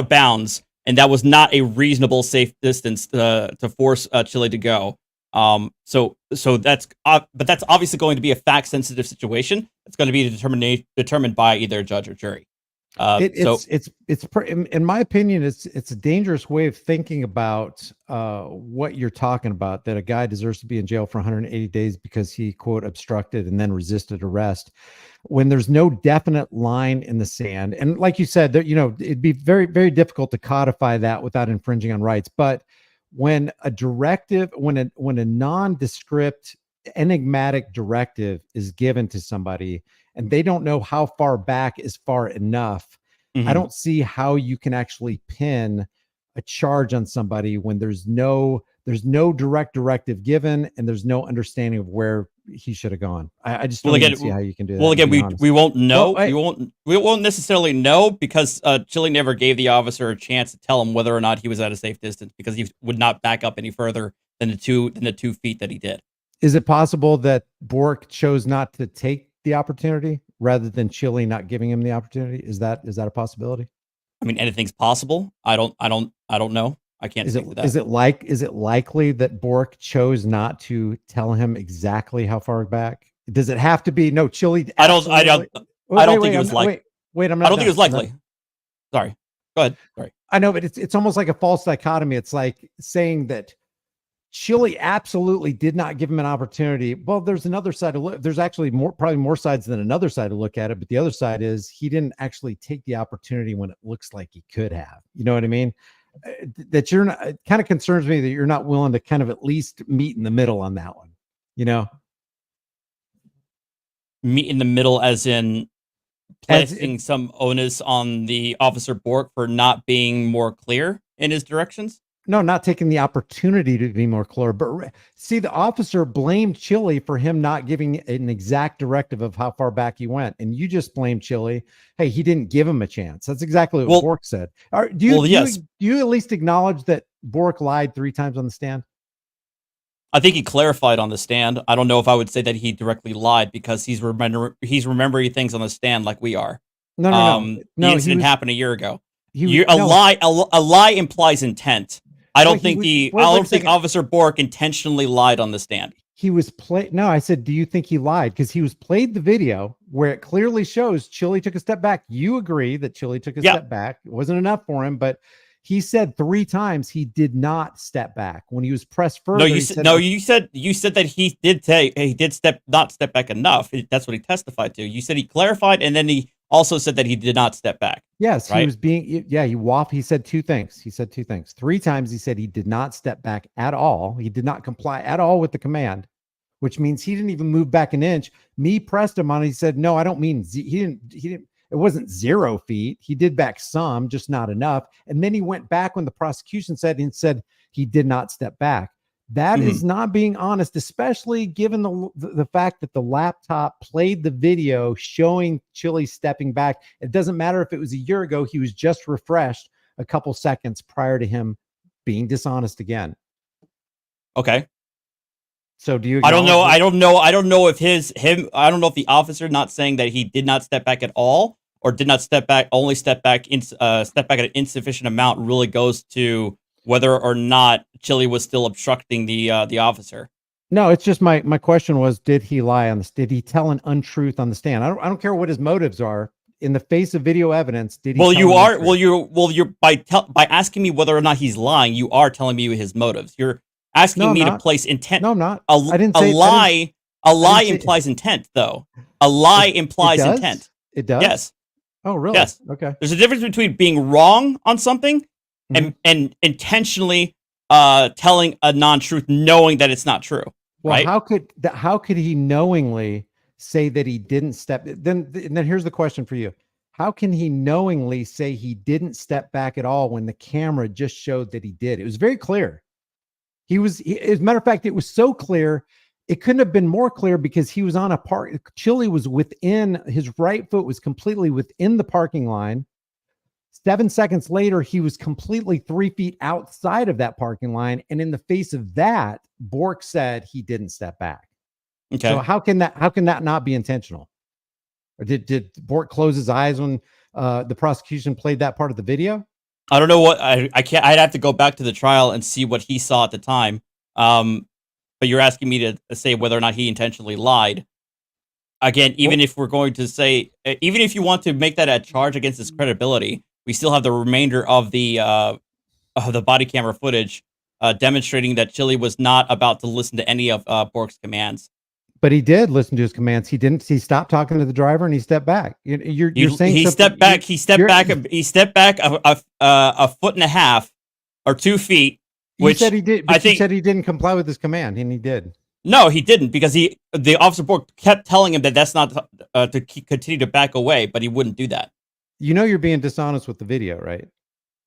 bounds, and that was not a reasonable safe distance to force Chili to go. So that's but that's obviously going to be a fact sensitive situation. It's going to be determined by either a judge or jury. In my opinion, it's a dangerous way of thinking about what you're talking about, that a guy deserves to be in jail for 180 days because he, quote, obstructed and then resisted arrest, when there's no definite line in the sand. And like you said, that, you know, it'd be very, very difficult to codify that without infringing on rights. But when a directive, when a nondescript, enigmatic directive is given to somebody and they don't know how far back is far enough, I don't see how you can actually pin a charge on somebody when there's no direct directive given and there's no understanding of where he should have gone. I just don't even see how you can do that. Well, again, we won't know. We won't necessarily know because Chili never gave the officer a chance to tell him whether or not he was at a safe distance, because he would not back up any further than the 2 feet that he did. Is it possible that Bork chose not to take the opportunity rather than Chili not giving him the opportunity? Is that a possibility? I mean, anything's possible. I don't know. I can't. Is it likely that Bork chose not to tell him exactly how far back? Does it have to be Chili? I don't think it was likely. Wait, I don't think it was likely. Sorry. Go ahead. Sorry. I know, but it's almost like a false dichotomy. It's like saying that Chili absolutely did not give him an opportunity. Well, there's another side to look. There's actually probably more sides than another side to look at it. But the other side is he didn't actually take the opportunity when it looks like he could have. You know what I mean? That you're not, it kind of concerns me that you're not willing to kind of at least meet in the middle on that one. You know, meet in the middle as in placing some onus on the officer Bork for not being more clear in his directions. No, not taking the opportunity to be more clear. But see, the officer blamed Chili for him not giving an exact directive of how far back he went. And you just blamed Chili. Hey, he didn't give him a chance. That's exactly what Bork said. Do you at least acknowledge that Bork lied 3 times on the stand? I think he clarified on the stand. I don't know if I would say that he directly lied, because he's remembering things on the stand like we are. No. The incident happened a year ago. A lie implies intent. I don't think Officer Bork intentionally lied on the stand. He was No, I said, do you think he lied? Because he was played the video where it clearly shows Chili took a step back. You agree that Chili took a step back. It wasn't enough for him, but he said 3 times he did not step back when he was pressed further. You said that he did say he did not step back enough. That's what he testified to. You said he clarified, and then he also said that he did not step back. Yes, right? He was being, he said 2 things. He said 2 things. 3 times he said he did not step back at all. He did not comply at all with the command, which means he didn't even move back an inch. Me pressed him on it. He said, no, I don't mean, he didn't, it wasn't 0 feet. He did back some, just not enough. And then he went back when the prosecution said he did not step back. That is not being honest, especially given the fact that the laptop played the video showing Chili stepping back. It doesn't matter if it was a year ago. He was just refreshed a couple seconds prior to him being dishonest again. Okay. So do you? I don't know. I don't know if I don't know if the officer not saying that he did not step back at all, or did not step back, only step back at an insufficient amount, really goes to whether or not Chili was still obstructing the officer. No, it's just my question was, did he lie on this? Did he tell an untruth on the stand? I don't care what his motives are. In the face of video evidence, did he? You're by asking me whether or not he's lying, you are telling me his motives. You're asking me to place intent. No, I'm not. I didn't say a lie implies intent, though. A lie implies intent. It does. Yes. Oh, really? Yes. Okay. There's a difference between being wrong on something and intentionally telling a non-truth, knowing that it's not true. Well, right? How could he knowingly say that he didn't step? Then here's the question for you: how can he knowingly say he didn't step back at all when the camera just showed that he did? It was very clear. As a matter of fact, it was so clear. It couldn't have been more clear because he was on a park. Chili was within, his right foot was completely within the parking line. 7 seconds later, he was completely 3 feet outside of that parking line. And in the face of that, Bork said he didn't step back. Okay. So how can that not be intentional? Or did Bork close his eyes when the prosecution played that part of the video? I don't know what I can't. I'd have to go back to the trial and see what he saw at the time. but you're asking me to say whether or not he intentionally lied. Again, even if we're going to say, even if you want to make that a charge against his credibility, we still have the remainder of the body camera footage demonstrating that Chili was not about to listen to any of Bork's commands. But he did listen to his commands. He didn't. He stopped talking to the driver and he stepped back. You're saying he something- stepped back. He stepped back. you're- He stepped back a foot and a half or 2 feet. You Which said he did. But I think you said he didn't comply with his command, and he did. no, he didn't, because the officer Bork kept telling him that that's not to continue to back away, but he wouldn't do that. You know you're being dishonest with the video, right?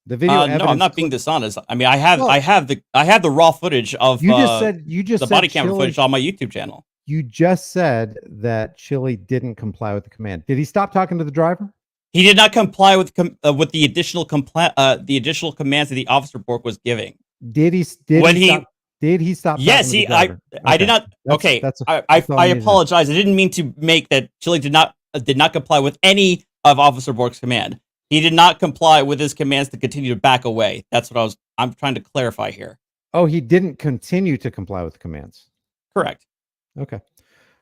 The video. No, I'm not being dishonest. I mean, I have Well, I have the raw footage of You just said the body camera footage on my YouTube channel. You just said that Chili didn't comply with the command. Did he stop talking to the driver? He did not comply with the additional commands that the officer Bork was giving. Did he? Did he stop? Yes, talking to the driver? I did not. That's- Okay, that's I apologize. I didn't mean to make that Chili did not comply with any of Officer Bork's command. He did not comply with his commands to continue to back away. That's what I'm trying to clarify here. Oh, he didn't continue to comply with the commands. Correct. Okay.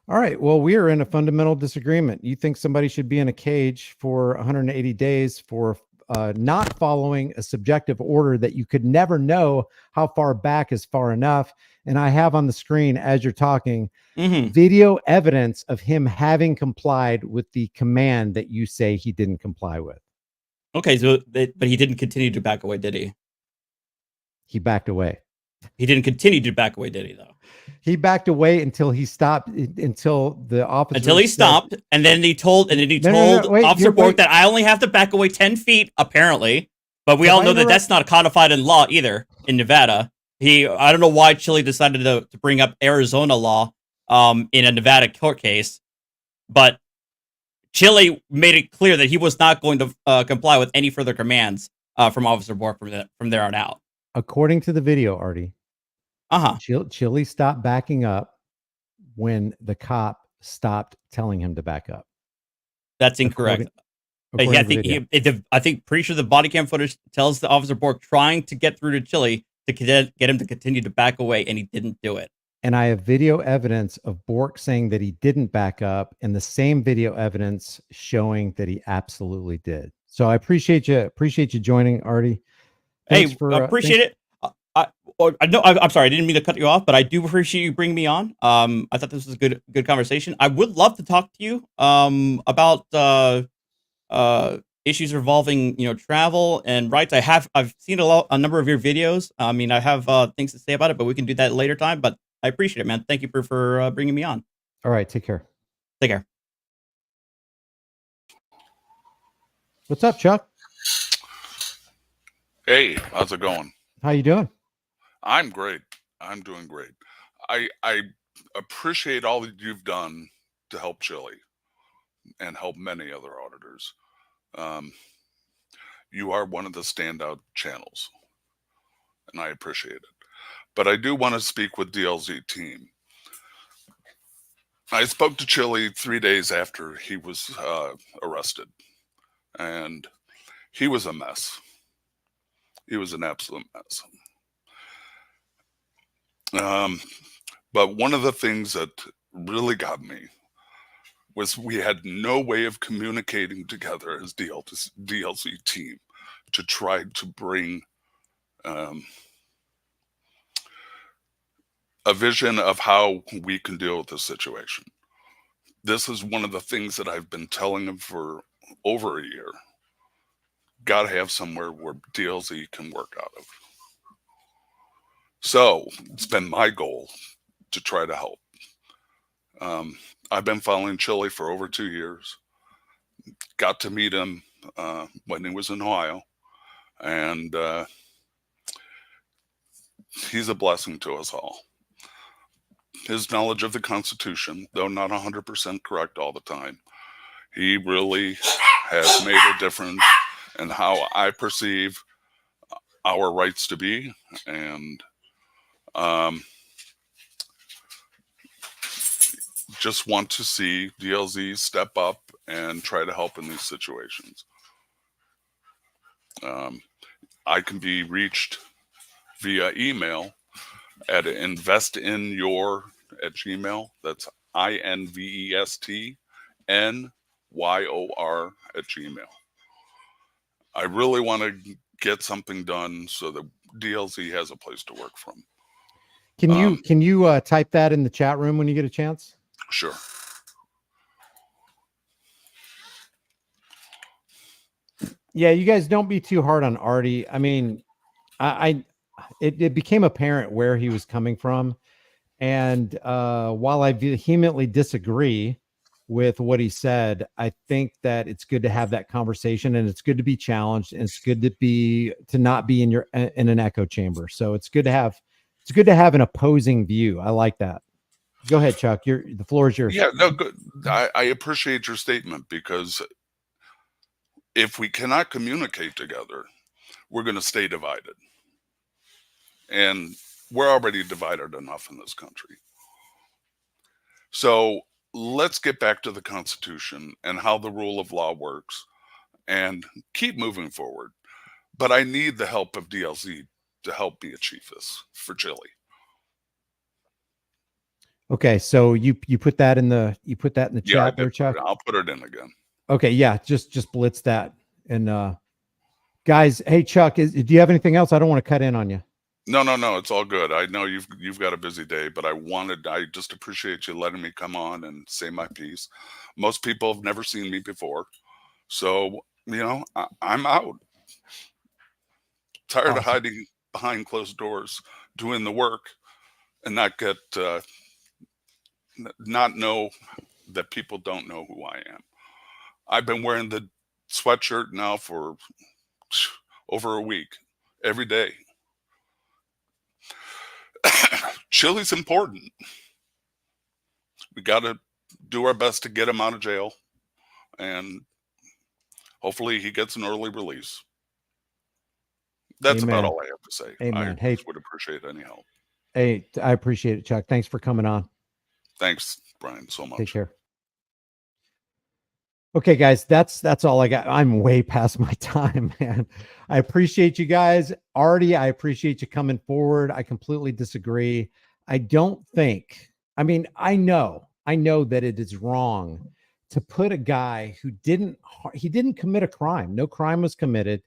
All right. Well, we are in a fundamental disagreement. You think somebody should be in a cage for 180 days for not following a subjective order that you could never know how far back is far enough. And I have on the screen, as you're talking, video evidence of him having complied with the command that you say he didn't comply with. Okay, but he didn't continue to back away, did he? He backed away. He didn't continue to back away, did he, though? He backed away until he stopped, until the officer... Until he stopped, and then he told wait, Officer Bork that I only have to back away 10 feet, apparently. But we all know that that's not codified in law either in Nevada. I don't know why Chili decided to bring up Arizona law in a Nevada court case, but Chili made it clear that he was not going to comply with any further commands from Officer Bork from there on out. According to the video, Artie, Chili stopped backing up when the cop stopped telling him to back up. That's incorrect. I think pretty sure the body cam footage tells the Officer Bork trying to get through to Chili to get him to continue to back away, and he didn't do it. And I have video evidence of Bork saying that he didn't back up, and the same video evidence showing that he absolutely did. So I appreciate you joining, Artie. Thanks appreciate it. I'm sorry, I didn't mean to cut you off, but I do appreciate you bringing me on. I thought this was a good conversation. I would love to talk to you about issues involving travel and rights. I've seen a number of your videos. I mean, I have things to say about it, but we can do that later time. But I appreciate it, man. Thank you for bringing me on. All right, take care. Take care. What's up, Chuck? Hey, how's it going? How you doing? I'm great. I'm doing great. I appreciate all that you've done to help Chili and help many other auditors. You are one of the standout channels, and I appreciate it. But I do want to speak with DLZ team. I spoke to Chili 3 days after he was arrested, and he was a mess. He was an absolute mess. But one of the things that really got me was we had no way of communicating together as DLC team to try to bring a vision of how we can deal with this situation. This is one of the things that I've been telling him for over a year. Got to have somewhere where DLZ can work out of. So it's been my goal to try to help. I've been following Chili for over 2 years. Got to meet him when he was in Ohio. And he's a blessing to us all. His knowledge of the Constitution, though not 100% correct all the time, he really has made a difference in how I perceive our rights to be. And just want to see DLZ step up and try to help in these situations. I can be reached via email at investinyor@gmail. That's INVESTNYOR@gmail. I really want to get something done so that DLZ has a place to work from. Can you type that in the chat room when you get a chance? Sure. Yeah, you guys don't be too hard on Artie. I mean, it became apparent where he was coming from. And while I vehemently disagree with what he said, I think that it's good to have that conversation, and it's good to be challenged, and it's good to not be in an echo chamber. So it's good to have an opposing view. I like that. Go ahead, Chuck. The floor is yours. Yeah, no, good. I appreciate your statement, because if we cannot communicate together, we're going to stay divided. And we're already divided enough in this country. So let's get back to the Constitution and how the rule of law works and keep moving forward. But I need the help of DLZ to help me achieve this for Chile. Okay, so you put that in the chat there, Chuck. I'll put it in again. Okay, yeah, just blitz that. And guys, hey Chuck, do you have anything else? I don't want to cut in on you. No, it's all good. I know you've got a busy day, but I just appreciate you letting me come on and say my piece. Most people have never seen me before, so I'm out. Tired of hiding behind closed doors, doing the work, and not know that people don't know who I am. I've been wearing the sweatshirt now for over a week, every day. Chile's important. We got to do our best to get him out of jail, and hopefully he gets an early release. That's Amen. about all I have to say. Amen. I would appreciate any help. Hey, I appreciate it, Chuck. Thanks for coming on. Thanks, Brian, so much. Take care. Okay, guys, that's all I got. I'm way past my time, man. I appreciate you guys. Artie, I appreciate you coming forward. I completely disagree. I know that it is wrong to put a guy who didn't commit a crime. No crime was committed.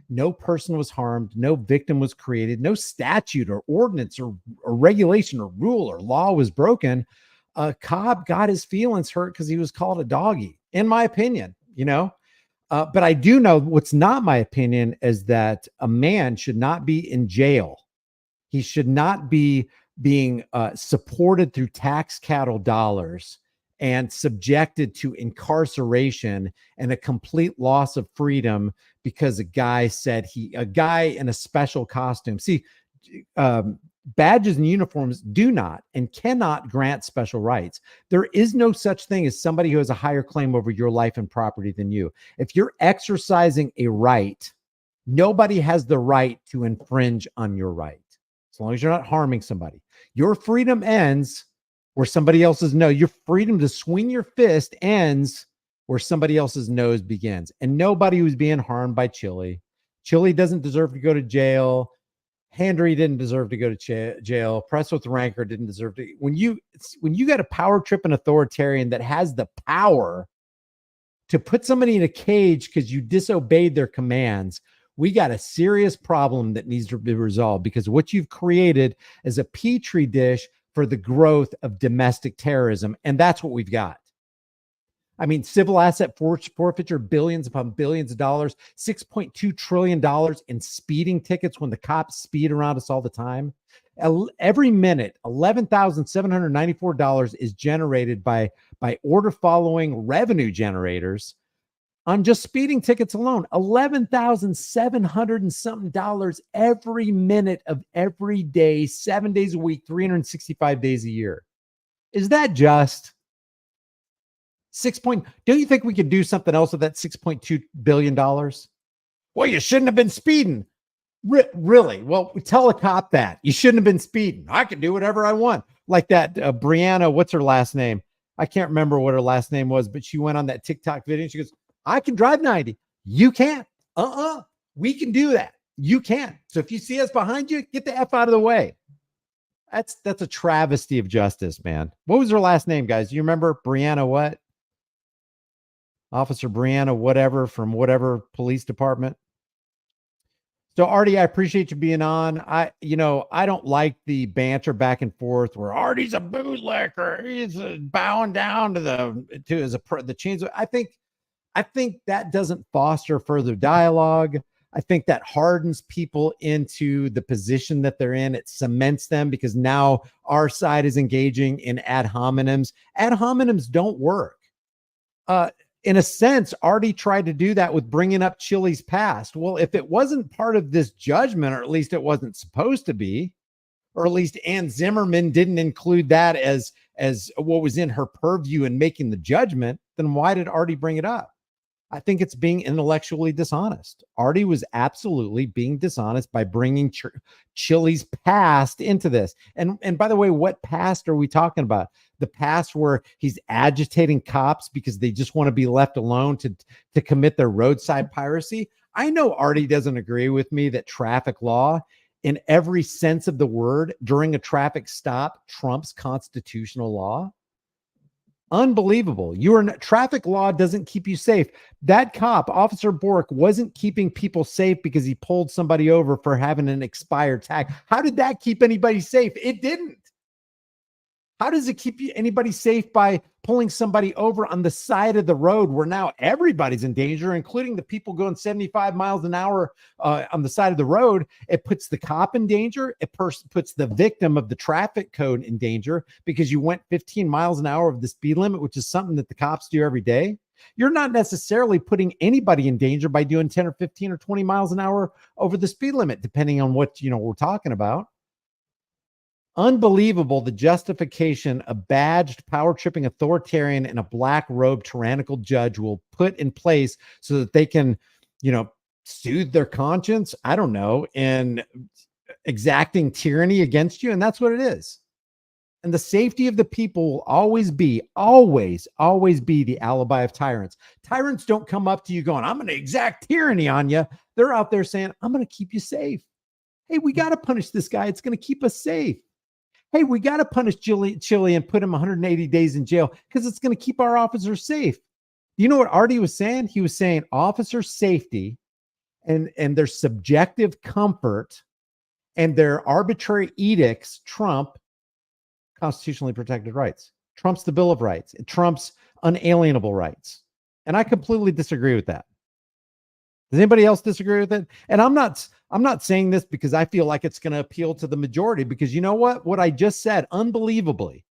No person was harmed. No victim was created. No statute or ordinance or regulation or rule or law was broken. Cobb got his feelings hurt because he was called a doggy, in my opinion, but I do know what's not my opinion is that a man should not be in jail. He should not be being supported through tax cattle dollars and subjected to incarceration and a complete loss of freedom because a guy in a special costume. See, badges and uniforms do not and cannot grant special rights. There is no such thing as somebody who has a higher claim over your life and property than you. If you're exercising a right, nobody has the right to infringe on your right, as long as you're not harming somebody. Your freedom ends where somebody else's no. Your freedom to swing your fist ends where somebody else's nose begins. And nobody was being harmed by Chile. Chile doesn't deserve to go to jail. Henry didn't deserve to go to jail. Press with Rancor didn't deserve to. When you got a power trip and authoritarian that has the power to put somebody in a cage because you disobeyed their commands, we got a serious problem that needs to be resolved, because what you've created is a petri dish for the growth of domestic terrorism. And that's what we've got. I mean, civil asset forfeiture, billions upon billions of dollars, $6.2 trillion in speeding tickets when the cops speed around us all the time. Every minute, $11,794 is generated by order following revenue generators on just speeding tickets alone. $11,700 and something dollars every minute of every day, 7 days a week, 365 days a year. Is that just? Don't you think we could do something else with that $6.2 billion? Well, you shouldn't have been speeding. Really? Well, tell a cop that. You shouldn't have been speeding. I can do whatever I want. Like that Brianna, what's her last name? I can't remember what her last name was, but she went on that TikTok video and she goes, I can drive 90. You can't. We can do that. You can't. So if you see us behind you, get the F out of the way. That's a travesty of justice, man. What was her last name, guys? Do you remember? Brianna what? Officer Brianna whatever from whatever police department. So Artie, I appreciate you being on. I don't like the banter back and forth where Artie's a bootlicker. He's bowing down to the chains. I think that doesn't foster further dialogue. I think that hardens people into the position that they're in. It cements them because now our side is engaging in ad hominems. Ad hominems don't work. In a sense, Artie tried to do that with bringing up Chili's past. Well, if it wasn't part of this judgment, or at least it wasn't supposed to be, or at least Ann Zimmerman didn't include that as what was in her purview in making the judgment, then why did Artie bring it up? I think it's being intellectually dishonest. Artie was absolutely being dishonest by bringing Chili's past into this. And by the way, what past are we talking about? The past where he's agitating cops because they just want to be left alone to commit their roadside piracy. I know Artie doesn't agree with me that traffic law, in every sense of the word, during a traffic stop, trumps constitutional law. Unbelievable. Traffic law doesn't keep you safe. That cop, Officer Bork, wasn't keeping people safe because he pulled somebody over for having an expired tag. How did that keep anybody safe? It didn't. How does it keep anybody safe by pulling somebody over on the side of the road where now everybody's in danger, including the people going 75 miles an hour on the side of the road? It puts the cop in danger. It puts the victim of the traffic code in danger because you went 15 miles an hour of the speed limit, which is something that the cops do every day. You're not necessarily putting anybody in danger by doing 10 or 15 or 20 miles an hour over the speed limit, depending on what we're talking about. Unbelievable the justification a badged, power-tripping authoritarian and a black-robed tyrannical judge will put in place so that they can, soothe their conscience, I don't know, in exacting tyranny against you. And that's what it is. And the safety of the people will always be the alibi of tyrants. Tyrants don't come up to you going, I'm going to exact tyranny on you. They're out there saying, I'm going to keep you safe. Hey, we got to punish this guy. It's going to keep us safe. Hey, we got to punish Chili and put him 180 days in jail because it's going to keep our officers safe. You know what Artie was saying? He was saying officer safety and their subjective comfort and their arbitrary edicts trump constitutionally protected rights. Trumps the Bill of Rights. It trumps unalienable rights. And I completely disagree with that. Does anybody else disagree with it? And I'm not saying this because I feel like it's going to appeal to the majority, because you know what I just said, unbelievably,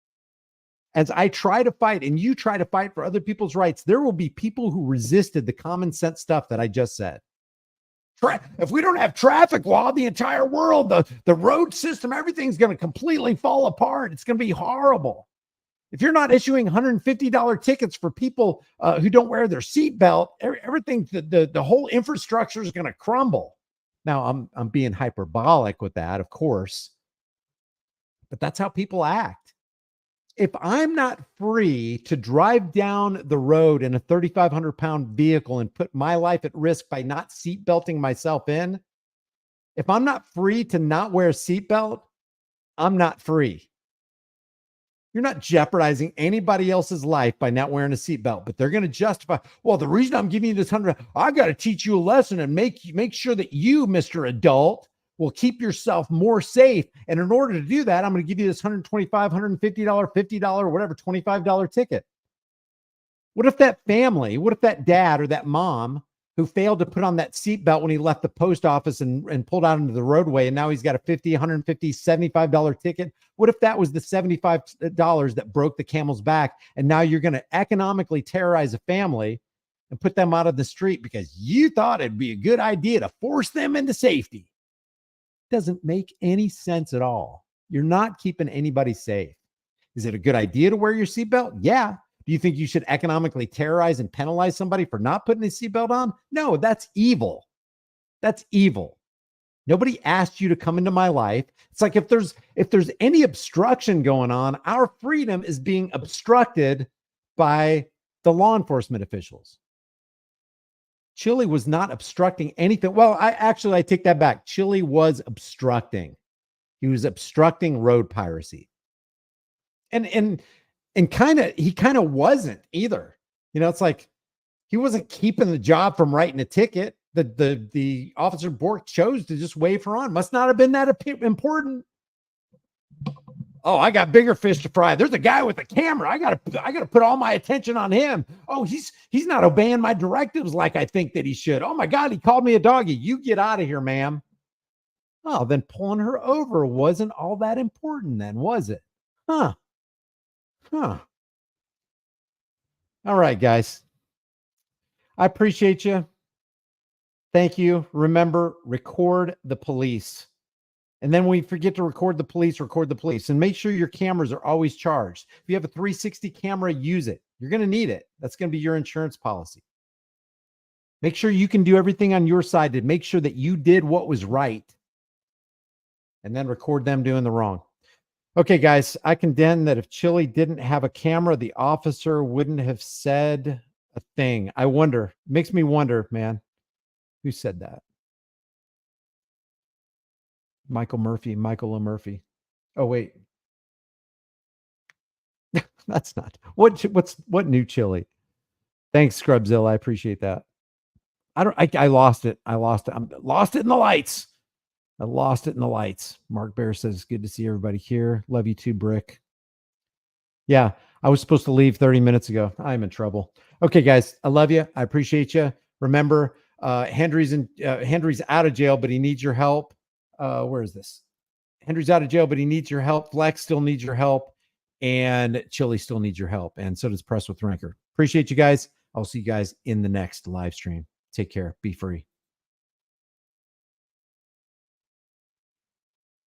as I try to fight and you try to fight for other people's rights, there will be people who resisted the common sense stuff that I just said. If we don't have traffic law, the entire world, the road system, everything's going to completely fall apart. It's going to be horrible. If you're not issuing $150 tickets for people who don't wear their seatbelt, everything, the whole infrastructure is going to crumble. Now, I'm being hyperbolic with that, of course, but that's how people act. If I'm not free to drive down the road in a 3,500-pound vehicle and put my life at risk by not seatbelting myself in, if I'm not free to not wear a seatbelt, I'm not free. You're not jeopardizing anybody else's life by not wearing a seatbelt, but they're going to justify, well, the reason I'm giving you this I got to teach you a lesson and make sure that you, Mr. Adult, will keep yourself more safe. And in order to do that, I'm going to give you this $125, $150, $50, whatever, $25 ticket. What if that family, what if that dad or that mom who failed to put on that seatbelt when he left the post office and pulled out into the roadway, and now he's got a $50, $150, $75 ticket? What if that was the $75 that broke the camel's back, and now you're going to economically terrorize a family and put them out of the street because you thought it'd be a good idea to force them into safety? Doesn't make any sense at all. You're not keeping anybody safe. Is it a good idea to wear your seatbelt? Yeah. Do you think you should economically terrorize and penalize somebody for not putting a seatbelt on? No, that's evil. That's evil. Nobody asked you to come into my life. It's like if there's any obstruction going on, our freedom is being obstructed by the law enforcement officials. Chili was not obstructing anything. Well, I take that back. Chili was obstructing. He was obstructing road piracy. And he kind of wasn't either. You know, it's like he wasn't keeping the job from writing a ticket. The officer Bork chose to just wave her on. Must not have been that important. Oh, I got bigger fish to fry. There's a guy with a camera. I gotta put all my attention on him. Oh, he's not obeying my directives like I think that he should. Oh my God, he called me a doggy. You get out of here, ma'am. Oh, then pulling her over wasn't all that important then, was it? Huh. All right, guys. I appreciate you. Thank you. Remember, record the police. And then when you forget to record the police, and make sure your cameras are always charged. If you have a 360 camera, use it. You're going to need it. That's going to be your insurance policy. Make sure you can do everything on your side to make sure that you did what was right. And then record them doing the wrong. Okay, guys, I contend that if Chili didn't have a camera, the officer wouldn't have said a thing. I wonder. Makes me wonder, man. Who said that? Michael O. Murphy. Oh, wait. That's not. What new Chili? Thanks, Scrubzilla. I appreciate that. I lost it. I lost it. I lost it in the lights. I lost it in the lights. Mark Bear says, good to see everybody here. Love you too, Brick. Yeah, I was supposed to leave 30 minutes ago. I'm in trouble. Okay, guys, I love you. I appreciate you. Remember, Hendry's out of jail, but he needs your help. Where is this? Hendry's out of jail, but he needs your help. Flex still needs your help. And Chili still needs your help. And so does Press with Ranker. Appreciate you guys. I'll see you guys in the next live stream. Take care. Be free.